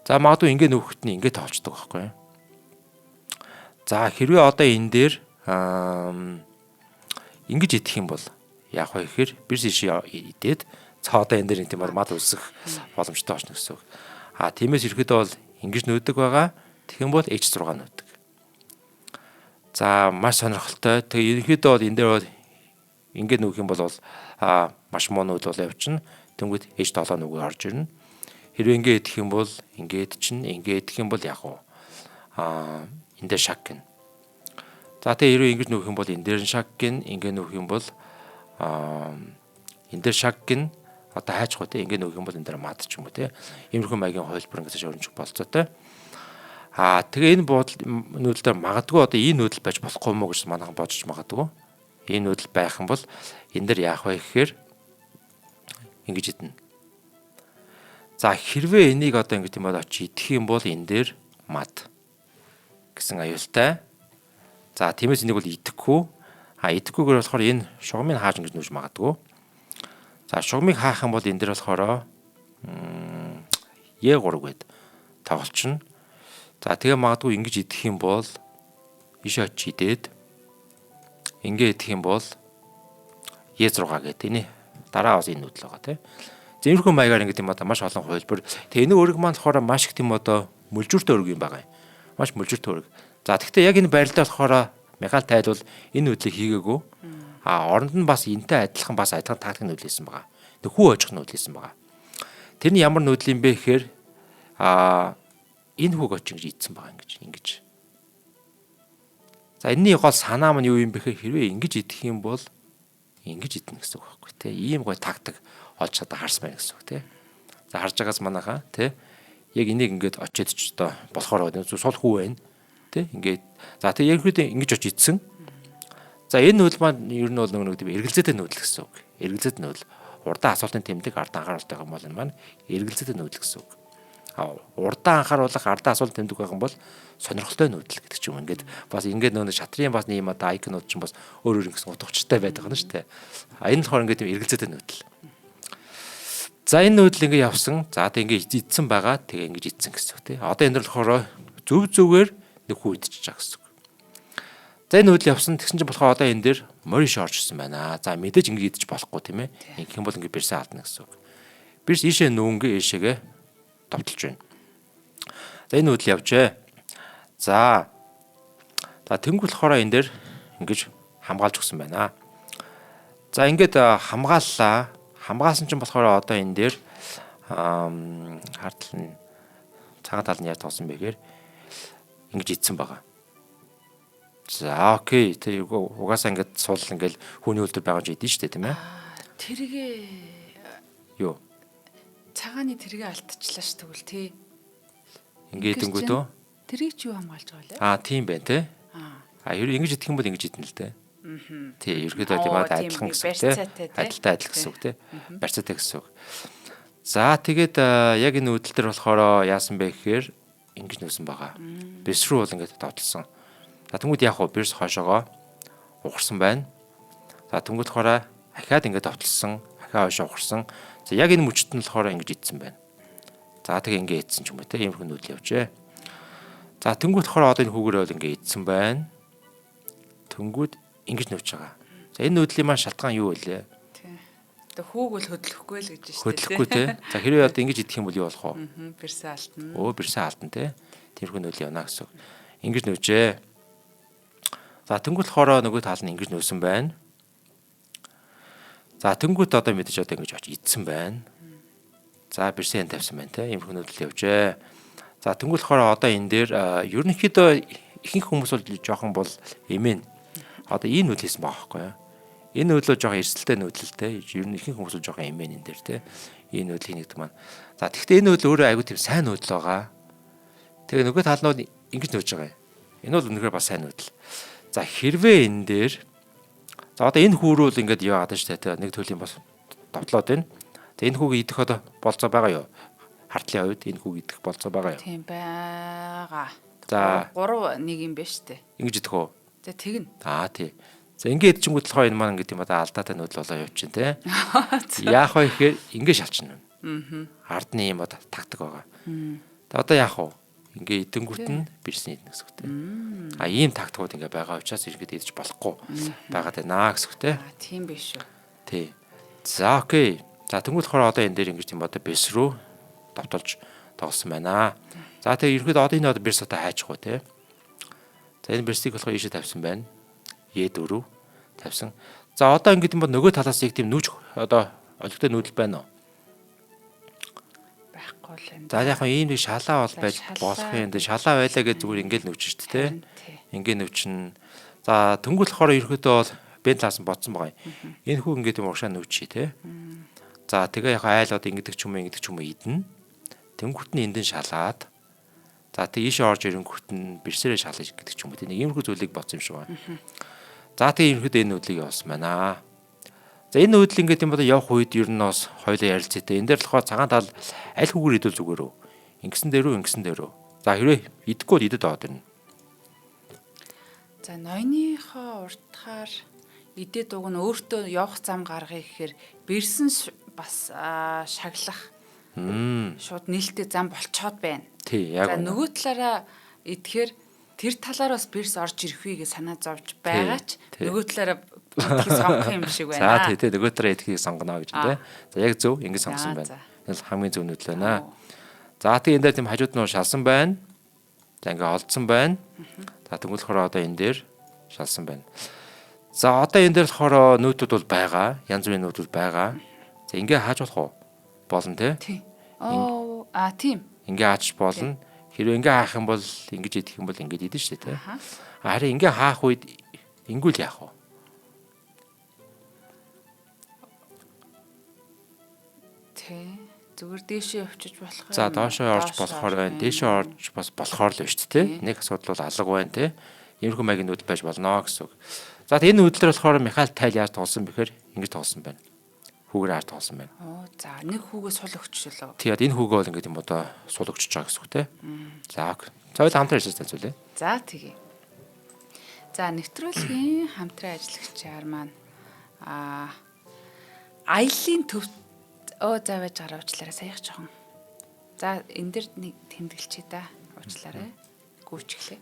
За магадгүй ингэ нөхөт нь ингэ тоолчдөг байхгүй юу? За хэрвээ одоо энэ дээр ингэж идэх юм бол яг хөө ихээр бэрс ишээ идээд за одоо энэ дээр тийм мад үсэх боломжтой болно гэсэн үг. Тиймээс ерөөдөө бол ингэж нөөдөг байгаа. Тэгэх юм бол H6 нөөдөг. За маш сонирхолтой. Тэгээ ерөөдөө бол энэ дээр бол ингэ нүүх юм бол маш муу нүүдэл бол явчихна. Тэнгүүд H7 нүгээр орж ирнэ. Хэрвээ ингэ идэх юм бол ингээд чинь ингэ идэх юм бол яг хөө энэ дээр шаг гин. За тэгээ хэрвээ ингэж нүүх юм бол энэ дээр шаг гин, ингэ нүүх юм бол энэ дээр шаг гин. Одоо хайчгүй те ингэ нүүх юм бол энэ дээр мад ч юм уу те. Иймэрхүү маягийн хувилбар ингэж өрнжих болцоотой. Тэгээ энэ нүүдэлээр магадгүй одоо энэ нүүдэл байж болохгүй мó гэж манайхан бодож магадгүй. Энэ нүүдэл байх юм бол энэ дээр яах вэ гэхээр ингэж идэнэ. За хэрвээ энийг одоо ингэ тийм бол очиж идэх юм бол энэ дээр мад гэсэн аюултай. За тиймээс энийг бол идэхгүй. Идэхгүйгээр болохоор энэ шугамыг хааж ингэж нүүж магадгүй. За шугамыг хаах юм бол энэ дээр болохоор Е3 гээд тоглолчно. За тэгээ магадгүй ингэж идэх юм бол иш очиж идээд ингэ идэх юм бол Е6 гэдэг энэ дараа бас энэ нүүдэл байгаа тийм. Зэмэрхүү маягаар ингэ тийм одоо маш олон хувилбар. Тэгээ энэ өрг маань болохоор маш их тийм одоо мүлжүүртэй өрг юм байгаа юм. Маш мүлжүүртэй өрг. За тэгвэл яг энэ байрлалд болохоор Михаил тайлбал энэ нүүдлийг хийгээгүй. Оронд нь бас энтэй адилхан тактик нүүдэл хийсэн байгаа. Тэг хүү очих нүүдэл хийсэн байгаа. Тэрний ямар нүүдэл юм бэ гэхээр энэ хүүг очиж идсэн байгаа ингэж. За энэний гол санаа маань юу юм бэ гэхээр хэрвээ ингэж идэх юм бол ингэж идэнэ гэсэн үг байхгүй тий. Ийм гой тактик олж чадаа харсан байна гэсэн үг тий. За харж байгаас манайхаа тий. Яг энийг ингэж очиод ч одоо болохоор сул хүү байна тий. Ингээд за тэг ерөнхийдөө ингэж очиж идсэн. За энэ нүүдэл маань ер нь бол нэг тийм эргэлзээтэй нүүдэл гэсэн үг. Эргэлзээтэй нүүдэл. Урдаан асуултын тэмдэг ардаа анхааруулдаг юм бол энэ маань эргэлзээтэй нүүдэл гэсэн үг. Урдаан анхааруулах ардаа асуулт тэмдэг байх юм бол сонирхолтой нүүдэл гэдэг ч юм. Ингээд бас ингээд нөгөө шатрын бас нэм одоо айконууд ч бас өөр гэсэн утгатай байдаг нь шүү дээ. Энэ болохоор ингээд эргэлзээтэй нүүдэл. За энэ нүүдэл ингээд явсан. За тэг ингээд идсэн байгаа. Тэгээ ингээд идсэн гэсэн үг тий. Одоо энэ болохоор зүгээр нэг хүү идчихэж байгаа гэсэн үг. За энэ нүүдэл явсан. Тэгсэн чинь болохоор одоо энэ дээр мориш оржсэн байна. За мэдээж ингээд идэж болохгүй тийм ээ. Ингэх юм бол ингээд бирсээ алдна гэсэн үг. Бирс ийшээ нүүнгээ ийшээгээ товтолж байна. За энэ нүүдэл явжээ. За тэнгуүл болохоор энэ дээр ингэж хамгаалж өгсөн байна. За ингээд хамгааллаа. Хамгаалсан чинь болохоор одоо энэ дээр хартал нь цагаан тал нь яаж тоосон бэ гэхээр ингэж идсэн байгаа. За окей. Тэр угаасаа ингээд суул ингээд хүний үлдэр байгаа ч идэв штэ тийм ээ. Тэргээ юу? Цагааны тэргээ алдчихлаа ш тэгвэл тий. Ингээд идэнгүүтөө. Тэрийг ч юу хамгаалж байгаа лээ? Тийм байна те. Ингэж идэх юм бол ингэж идэнэ л дээ. Тий, ерөөдөө тийм адилхан гэсэн үг те. Адилтай гэсэн үг те. Барьцаатай гэсэн үг. За тэгээд яг энэ нүүдэл дээр болохоор яасан бэ гэхээр ингэж нүүсэн байгаа. Бэрс рүү бол ингэж давталсан. За тэнгууд яг хуу бэрс хойшоогоо ухарсан байна. За тэнгууд болохоор ахаад ингэж давталсан. Ахаа хойшоо ухарсан. За яг энэ мөчт нь болохоор ингэж идсэн байна. За тэгээ ингэ идсэн ч юм уу те. Иймэрхүү нүүдэл явжээ. За тэнгууд болохоор одоо энэ хүүгээрээ бол ингэ идсэн байна. Тэнгууд ингэж нүүж байгаа. За энэ нүүдлийн маань шалтгаан юу вэ? Тий. Тэгээ хүүг бол хөдлөхгүй л гэж байна шүү дээ. Хөдлөхгүй те. За хэрвээ одоо ингэж идэх юм бол юу болох вэ? Бэрсээ алдна. Бэрсээ алдна те. Тэрхүү нүүдэл явна гэсэн. Ингэж нүүжээ. За тэнгууд болохоор нөгөө тал нь ингэж нүүсэн байна. За тэнгууд одоо мэдээж одоо ингэж очиж идсэн байна. За бэрсээ энэ тавьсан байна те. Иймэрхүү нүүдэл явжээ. За тэнгууд болохоор одоо энэ дээр ерөнхийдөө ихэнх хүмүүс бол жоохон бол эмээн. Одоо энэ нүүдэл хийсэн байгаа байхгүй юу? Энэ нүүдлөө жоохон эрсдэлтэй нүүдлэлтэй. Ер нь ихэнх хүмүүс бол жоохон эмээн энэ дээр те. Энэ нүүдэл хийгдэх маань. За тэгвэл энэ нүүдэл өөрөө айгүй тийм сайн нүүдэл байгаа. Тэгээ нөгөө тал нь ингэж нүүж байгаа юм. Энэ бол үнэхээр бас сайн нүүдэл. За хэрвээ энэ дээр за одоо энэ хүүрүүл ингэж яваад байна шүү дээ. Нэг төрлийн бас довтлоод байна. За энэ хүүг идэх одоо болцоо байгаа юу? Хартлын хувьд энэ хүүг идэх болцоо байгаа юу? Тийм байгаа. За 3 1 юм байна шүү дээ. Ингэж идэх үү? За тэгнэ. Тий. За ингээд идчихэнгүүт болохоор энэ маань гэдэг юм одоо алдаатай нүүдэл болоо явчихин те. Яах вэ гэхээр ингээд шалчна. Ардны юм одоо тактик байгаа. Тэгээ одоо яах вэ? Ингээд идэнгүүт нь бирсний идэх гэсэн үг те. Ийм тактикууд ингээд байгаа учраас иргэд идэж болохгүй байгаад байна гэсэн үг те. Тийм биш үү. Тий. За окей. За тэнгуүл болохоор одоо энэ дээр ингэж тийм одоо бирс рүү давталж тоглосон байна. За тэгээ ерөөд одоо энэ одоо бирс одоо хайчихгүй те. За энэ бирсийг болохоор ийшээ тавьсан байна. Е4 тавьсан. За одоо ингэдэм бол нөгөө талаас яг тийм нүүж одоо олигтой нүүдэл байна уу? Байхгүй л энэ. За яг нь ийм нэг шалаа бол байж болох юм. Тэ шалаа байлаа гэж зүгээр ингээд нүүж шүү дээ. Ингээд нүүчин. За тэнгуүл болохоор ерөөдөө бол бен талаас нь бодсон байгаа юм. Энэ хүү ингээд юм урагшаа нүүчий те. За тэгээ яг айл одоо ингэдэг ч юм уу идэнэ. Тэнгуүт нь эндэн шалаад. За тэг ийшээ орж ирэнгүүт нь бэрсээрээ шалгаж гэдэг ч юм уу тийм нэг иймэрхүү зүйлийг бодсон юм шиг байна. За тэг ерөнхийдөө энэ нүдлийг явуулсан байна. За энэ нүүдэл ингээд юм бол явах үед ер нь бас хоёлоо ярилцээтэй. Энэ дээр болохоор цагаан тал аль хүүгээр идэл зүгээр үү? Ингэсэн дээр үү? За хэрвээ идэхгүй бол идэд аваад ирнэ. За ноёныхоо уртахаар идээд уг нь өөртөө явах зам гаргая гэхээр бэрсэн бас шаглах шууд нээлттэй зам болцоод байна. Тий, яг. За нөгөө талаараа идэхээр тэр талаар бас бэрс орж ирэх үеийг санаа зовж байгаа ч нөгөө талаараа идэхийг сонгох юм шиг байна. За тий, нөгөө талаараа идэхийг сонгоно гэж тий. За яг зөв ингэ сонгосон байна. Энэ хамгийн зөв нүүдэл байна. За тий, энэ дээр тийм хажууд нь шалсан байна. За ингээ олдсон байна. За тэгвэл болохоор одоо энэ дээр шалсан байна. За одоо энэ дээр болохоор нүүдүүд бол байгаа. Янз бүрийн нүүдүүд байгаа. За ингээ хааж болох уу? Болно тий. Тий. Тийм. Ингээ хаач болно. Хэрвээ ингээ хаах юм бол ингэж идэх юм бол ингэж идэж штэ тий. Харин ингээ хаах үед ингүүл яах вэ? Тий. Зүгээр дээшээ явчих болох юм. За доошоо орж болохоор байна. Дээшээ орж бас болохоор л байна шүү дээ. Нэг асуудал бол алга байна тий. Иймэрхүү маягийн нүүдэл байж болно гэсэн үг. За энэ нүүдлэр болохоор Михаил Тайл яаж тоглосон бэхээр ингэж тоглосон байна. Хүүгээр ард тоглосон байна. За нэг хүүгээ сул өгчлөө. Тэгээд энэ хүүгээ бол ингээд юм одоо сул өгчөж байгаа гэсэн үг тий. За хоёул хамтран ажиллаж таньцуулъя. За тэгье. За нэвтрүүлгийн хамтран ажиллагчаар маань аялын төв завж гараа уучлаарай саяхан жоохон. За энэ дэр нэг тэмдэглэчээ да уучлаарай. Гүйчихлээ.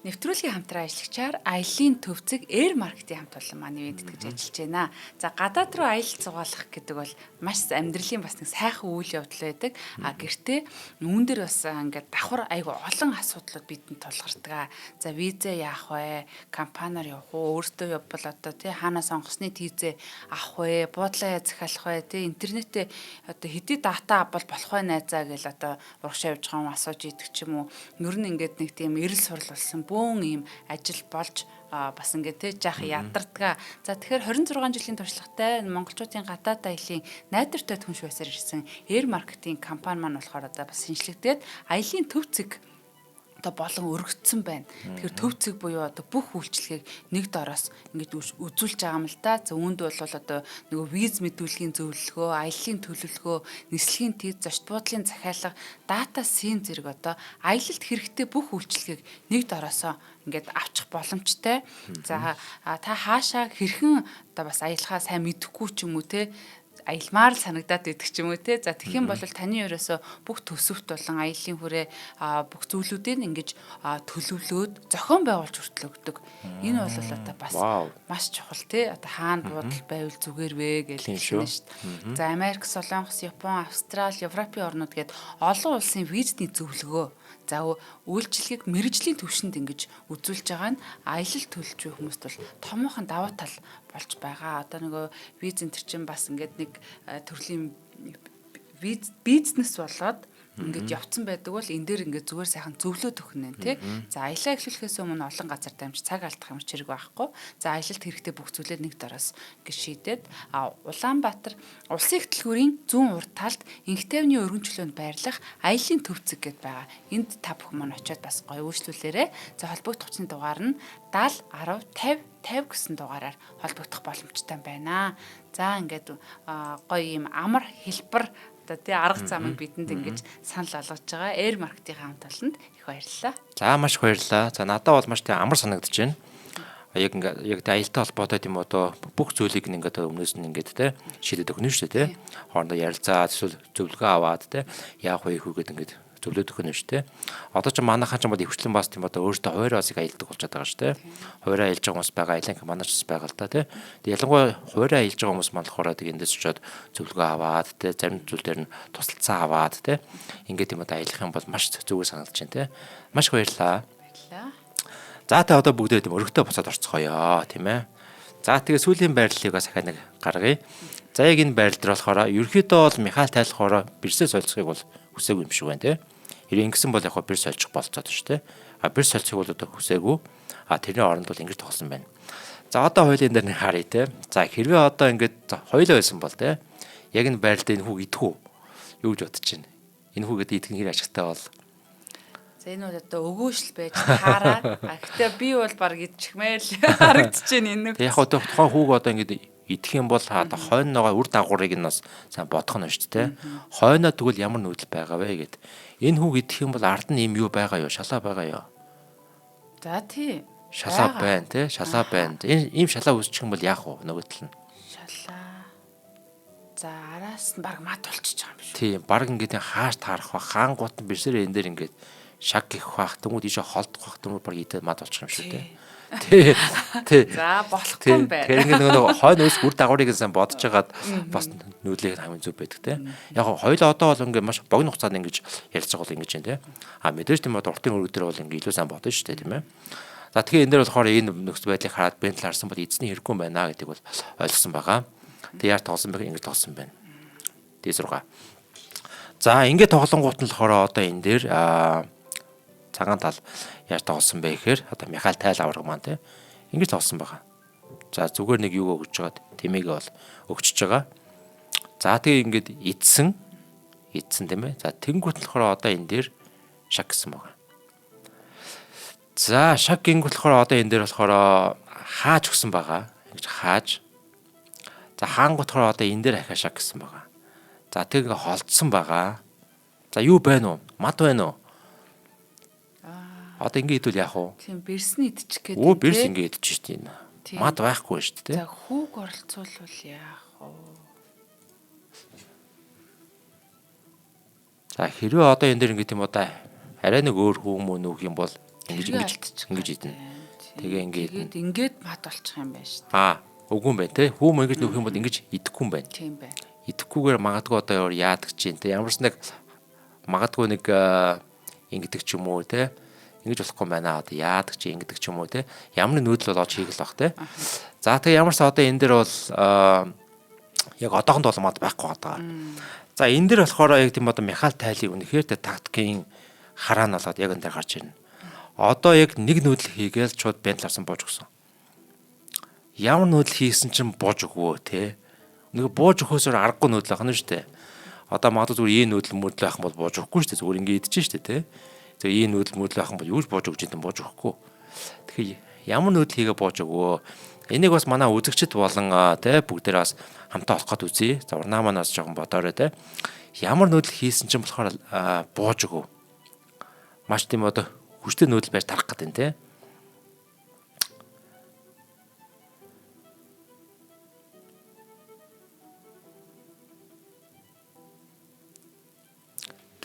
Нэвтрүүлгийн хамтран ажиллагчаар аялын төвцөг Air Market-ийн хамт олон маань ивент тэтгэж ажиллаж байна. За гадаад руу аялал зугаалах гэдэг бол маш амьдралын бас нэг сайхан үйл явдал байдаг. Гэртээ үүн дээр бас ингээд давхар айгу олон асуудлууд бидэнд тулгардаг. За виза яах вэ? Компаниар явах уу? Өөртөө явбал одоо тий хаанаа сонгосны визээ авах вэ? Буудлаа захиалах вэ? Тий интернетээ одоо хэдий дата авбал болох вэ найзаа гэл одоо урагшаа явж байгаа юм асууж идэг ч юм уу. Ер нь ингээд нэг тийм эрэл сурал болсон бөөн ийм ажил болж бас ингээд те жаах ядардаг. За тэгэхээр 26 жилийн туршлагатай монголчуудын гадаад аялын найдвартай түнш байсаар ирсэн Air Market-ийн компани маань болохоор одоо бас шинжлэхдээд аялын төв зэг одоо болон өргөцсөн байна. Тэгэхээр төв зэг буюу одоо бүх үйлчлэгийг нэг дороос ингэж үзүүлж байгаа юм л да. За үүнд бол одоо нөгөө виз мэдүүлгийн зөвлөгөө, аяллаа төлөвлөгөө, нислэгийн тез, зочд буудлын захиалга, дата син зэрэг одоо аялалд хэрэгтэй бүх үйлчлэгийг нэг дороосоо ингээд авчих боломжтой. За та хаашаа хэрхэн одоо бас аялахаа сайн мэдэхгүй ч юм уу те аялмаар л санагдаад идэх ч юм уу те. За тэгэх юм бол таны ерөөсө бүх төсөвт болон аяллийн хүрээ бүх зүйлүүдийг ингэж төлөвлөөд зохион байгуулж хүртэл өгдөг. Энэ бол одоо бас маш чухал те. Одоо хаана буудал байвал зүгээр вэ гэж хэлсэн шүү дээ. За Америк, Солонгос, Япон, Австрали, Европын орнууд гээд олон улсын визний зөвлөгөө за үйлчлэгийг мэрэгжлийн түвшинд ингэж үзүүлж байгаа нь аялал төлөвч буй хүмүүст бол томоохон даваа тал болж байгаа. Одоо нөгөө виз энэ чинь бас ингээд нэг төрлийн бизнес болоод ингээд явцсан байдаг бол энэ дээр ингээд зүгээр сайхан зөвлөд өгөх нь тий. За аялаа эхлүүлэхээс өмнө олон газар дамж цаг алдах юм чирэг байхгүй. За аялалд хэрэгтэй бүх зүйлээ нэг дороос ингээд шийдээд Улаанбаатар улсын их төлхүүрийн зүүн урд талд Инх тайвны өргөнчлөөнд байрлах аялын төв зэг гэдээ байгаа. Энд та бүхэн маань очиод бас гоё үйлчлүүлээрэ. За холбогдох хүчний дугаар нь 70 10 50 гэсэн дугаараар холбогдох боломжтой байна. За ингээд гоё юм амар хэлбэр одоо тий арга замыг бидэнд ингэж санал болгож байгаа Air Market-ийн хамт олонд их баярлалаа. За маш их баярлалаа. За надад бол маш тийм амар санагдаж байна. Яг аялалтай холбоотой юм одоо бүх зүйлийг ингээд өмнөөс нь ингээд те шийдээд өгнө шүү дээ те. Хоорондоо ярилцаад эсвэл зөвлөгөө аваад те яах вэ хүүгээд ингээд зөвлөд өгнө шүү дээ. Одоо ч манайхан ч юм бол ихвчлэн бас тийм одоо өөртөө хуваарь басыг аялдаг болчиход байгаа шүү дээ. Хуваарь аялж байгаа хүмүүс байгаа, аялын манайч байгаа л да те. Тэгээ ялангуяа хуваарь аялж байгаа хүмүүс маань болохоор тэгээ эндээс очиод зөвлөгөө аваад те зарим зүйлээр нь тусалцаа аваад те ингээд юм одоо аялах юм бол маш зүгээр санагдаж байна те. Маш их баярлалаа. За та одоо бүгдээ тийм өргөтөө буцаад орцгоё тийм ээ. За тэгээ сүүлийн байрлалыг бас ахаа нэг гаргая. За яг энэ байрлал дээр болохоор ерөөхдөө бол Михаил тайлахаараа бэрсээ солилцохыг бол хүсээгүй юм шиг байна тийм. Хэрэг ингэсэн бол яг бэрс солилцох болцоод шүү дээ. Бэрс солилцохыг бол одоо хүсээгүй. Тэрний оронд бол ингэж тоглосон байна. За одоо хоёулын дээр нэг харъя тийм. За хэрвээ одоо ингэж хоёулаа байсан бол тийм. Яг энэ байрлалд энэ хүүг идэх үү? Юу гэж бодож байна? Энэ хүүгээд идэх нь хэр ашигтай бол. За энэ бол одоо өгөөшл байж таараа. Гэхдээ би бол баг идчихмээр л харагдаж байна энэ. Тэг яг одоо тухайн хүүг одоо ингээд идэх юм бол одоо хойноогоо үр дагаврыг нь бас сайн бодох нь шүү дээ. Хойноо тэгвэл ямар нүүдэл байгаа вэ гэд. Энэ хүүг идэх юм бол ард нь юм юу байгаа юу? Шалаа байгаа юу? За тий. Шалаа байна тий. Шалаа байна. Энэ ийм шалаа үүсчих юм бол яах вэ? Нөгөө тал нь. Шалаа. За араас нь баг мат болчихж байгаа юм биш үү? Тийм, баг ингээд хааш таарах ба хаангуут нь бисэрээ энэ дээр ингээд шаг гих бах тэмүүл ийшээ холдох бах тэмүүл баг идээд мад болчих юм шүү дээ. Тий. Тий. За болохгүй юм байна. Тэгэхээр ингээд нөгөө хойно ус үр дагаврыг сайн бодож хагаад бас нүүдлийг хамгийн зөв байдаг те. Яг хоёлоо одоо бол ингээд маш богино хугацаанд ингэж ярилцах бол ингэж юм те. Мэдээж тийм бод уртын өргөдөр бол ингээд илүү сайн бодно шүү дээ тийм ээ. За тэгэхээр энэ дээр болохоор энэ нөхцөл байдлыг хараад бентл харсан бол эзний хэрэггүй юм байна гэдгийг бол ойлгосон байгаа. Тэг яар тоглосон байг ингэж тоглосон байна. D6. За ингээд тоглонгууд нь болохоор одоо энэ дээр цагаан тал яаж тоглосон бэ гэхээр одоо Михаил тайл авраг маань те ингэж тоглосон байгаа. За зүгээр нэг юу өгч жагаад тэмээгээ бол өгчөж байгаа. За тэгээ ингээд эдсэн тийм ээ. За тэнгуут нь болохоор одоо энэ дээр шаг гэсэн байгаа. За шаг гингүүт болохоор одоо энэ дээр болохоор хааж өгсөн байгаа. Ингэж хааж. За хаангуут болохоор одоо энэ дээр ахаа шаг гэсэн байгаа. За тэг ингээ холдсон байгаа. За юу байна уу? Мад байна уу? Одоо ингэ идвэл яах вэ? Тийм бэрсний идчих гэдэг. Өө бэрс ингэ идчих шүү дээ. Мад байхгүй шүү дээ. За хүүг оролцуулвал яах вэ? За хэрвээ одоо энэ дээр ингэ тийм одоо арай нэг өөр хүү мөн үг юм бол ингэж идэнэ. Тэгээ ингээд мад болчих юм байна шүү дээ. Үгүй юм байна те. Хүү мөн ингэж нөх юм бол ингэж идэхгүй юм байна. Тийм байна. Идэхгүйгээр магадгүй одоо яадаг чинь те. Ямарс нэг магадгүй нэг ингэдэг ч юм уу те. Ингэж болохгүй байна. Одоо яадаг чи ингэдэг ч юм уу те. Ямар нүүдэл бол олж хийх л бах те. За тэгээ ямарс одоо энэ дээр бол яг одоохонд бол мад байхгүй байгаа. За энэ дээр болохоор яг тийм одоо Михаил тайлыг үнэхээр те тактикийн хараа нь болоод яг энэ дээр гарч ирнэ. Одоо яг нэг нүүдэл хийгээл шууд бентларсан бууж өгсөн. Ямар нүүдэл хийсэн чинь бууж өгвөө те. Нэг бууж өгөхөөсөр аргагүй нүүдэл ахна шүү дээ. Одоо магадгүй зүгээр ийм нүүдэл мөдөл байх юм бол бууж өгөхгүй шүү дээ. Зүгээр ингэ идэж шүү дээ те. Тэгээ ийм нүүдэл мөдөл байх юм бол юу ч бууж өгч юм бууж өгөхгүй. Тэгэхээр ямар нүүдэл хийгээ бууж өгвөө. Энийг бас манай үзэгчд болон те бүгдээрээ бас хамтаа олох гээд үзье. За урнаа манаас жоохон бодоорой те. Ямар нүүдэл хийсэн чинь болохоор бууж өгөө. Маш тийм одоо хүчтэй нүүдэл байж тарах гэдэг нь те.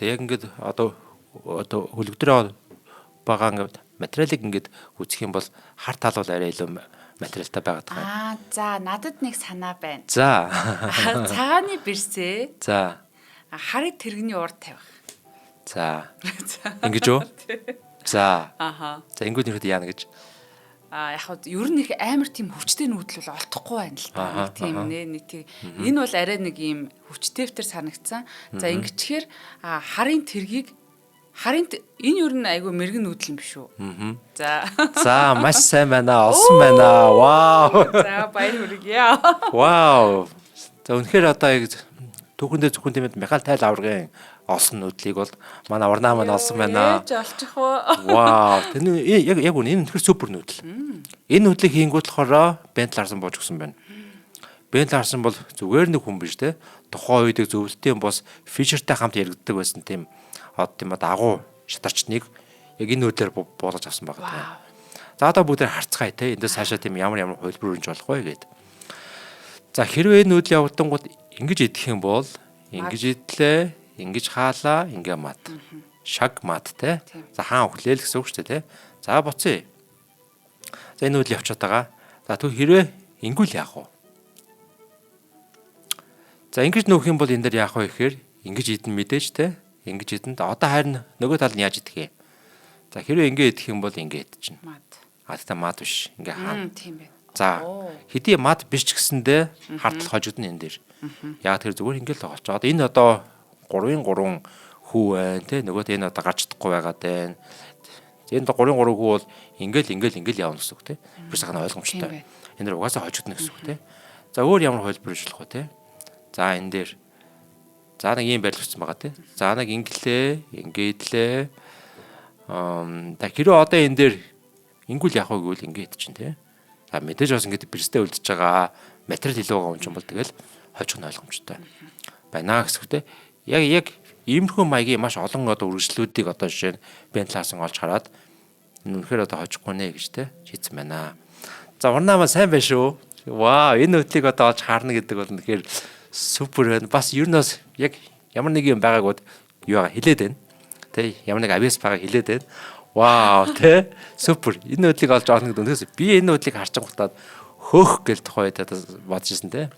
Тэг яг ингээд одоо хөлөгдрөө байгаа ингээд материалыг ингээд үзэх юм бол хар тал бол арай илүү материалтай байгаад байгаа. За надад нэг санаа байна. За. Цагааны бэрсээ. За. Харыг тэрэгний урд тавих. За. Ингэж үү? За. За ингэвэл юу яана гэж. Яг хөө ер нь их амар тийм хүчтэй нүүдэл бол олдохгүй байна л та. Нэг тийм нэг тийм энэ бол арай нэг ийм хүчтэйвтер санагдсан. За ингэчхээр харын тэргийг энэ ер нь айгүй мэрэгэн нүүдэл юм биш үү? За. За маш сайн байна. Олсон байна. Вау. За баяр хүргэе. Вау. За үнэхээр одоо яг түүхэндээ зөвхөн тийм Михаил тайл аврагын олсон нүүдлийг бол манай урнаа маань олсон байна. Ээж олчих уу? Вау. Тэр яг үнэ энэ үнэхээр супер нүүдэл. Энэ нүүдлийг хийнгүүт болохоор бентл харсан бууж өгсөн байна. Бентл харсан бол зүгээр нэг хүн биш те. Тухайн үед зөвлөлтийн бос фишертэй хамт яригддаг байсан тийм тийм агуу шатарчныг яг энэ нүүдлээр буулгаж авсан байгаа. За одоо бүгд харцгаая те. Эндээс цаашаа тийм ямар хувилбар өрнж болох вэ гэд. За хэрвээ энэ нүүдэл явагдангууд ингэж идэх юм бол ингэж идлээ. Ингэж хаалаа, ингээ мат. Шаг мат те. За хаан өглөөл гэсэн үг шүү дээ те. За буцъя. За энэ үйл явчихад байгаа. За түр хэрвээ ингүүл яах вэ? За ингэж нөөх юм бол энэ дээр яах вэ гэхээр ингэж идэн мэдээж те. Ингэж идэн. Одоо харин нөгөө тал нь яаж идэх юм? За хэрвээ ингээ идэх юм бол ингээ идчихнэ. Мат. Тэ мат биш. Ингээ хаана. Тийм байна. За хэдий мат биш ч гэсэндээ хартал хожигдно энэ дээр. Яг тэр зүгээр ингээл байгаа ч. Одоо энэ одоо 3-3 хүү байна те нөгөө энэ одоо гарч чадахгүй байгаа дээ. Энэ 3-3 хүү бол ингээл явна гэсэн үг те. Би сахана ойлгомжтой. Энэ дэр угаасаа хожигдно гэсэн үг те. За өөр ямар хувилбар ажиллах вэ те. За энэ дээр За нэг ийм байл үүссэн байгаа тий. За нэг ингээдлээ. Та хэрэг одоо энэ дээр ингүүл яах вэ гэвэл ингээд чинь тий. За мэдээж бас ингээд бэрстэй үлдчихэж байгаа материал илүү байгаа юм чинь бол тэгэл хожих нь ойлгомжтой байна гэсэгтэй. Яг иймэрхүү маягийн маш олон одоо үргэлжлэлүүдийг одоо жишээ нь бентлаасан олж хараад үнэхээр одоо хожихгүй нэ гэж тий шийдсэн байна. За урнаа маань сайн байна шүү. Вау, энэ хөтлийг одоо олж харна гэдэг бол үнэхээр супер байна. Бас ер нь бас яг ямар нэг юм байгаагууд юу байгаа хэлээд байна. Тэ ямар нэг авиас байгааг хэлээд байна. Вау, тэ супер. Энэ хөтлийг олж орно гэдэг үнэхээр би энэ хөтлийг харж байгаахдаа хөөх гэл тухайд одоо бодож ирсэн тэ.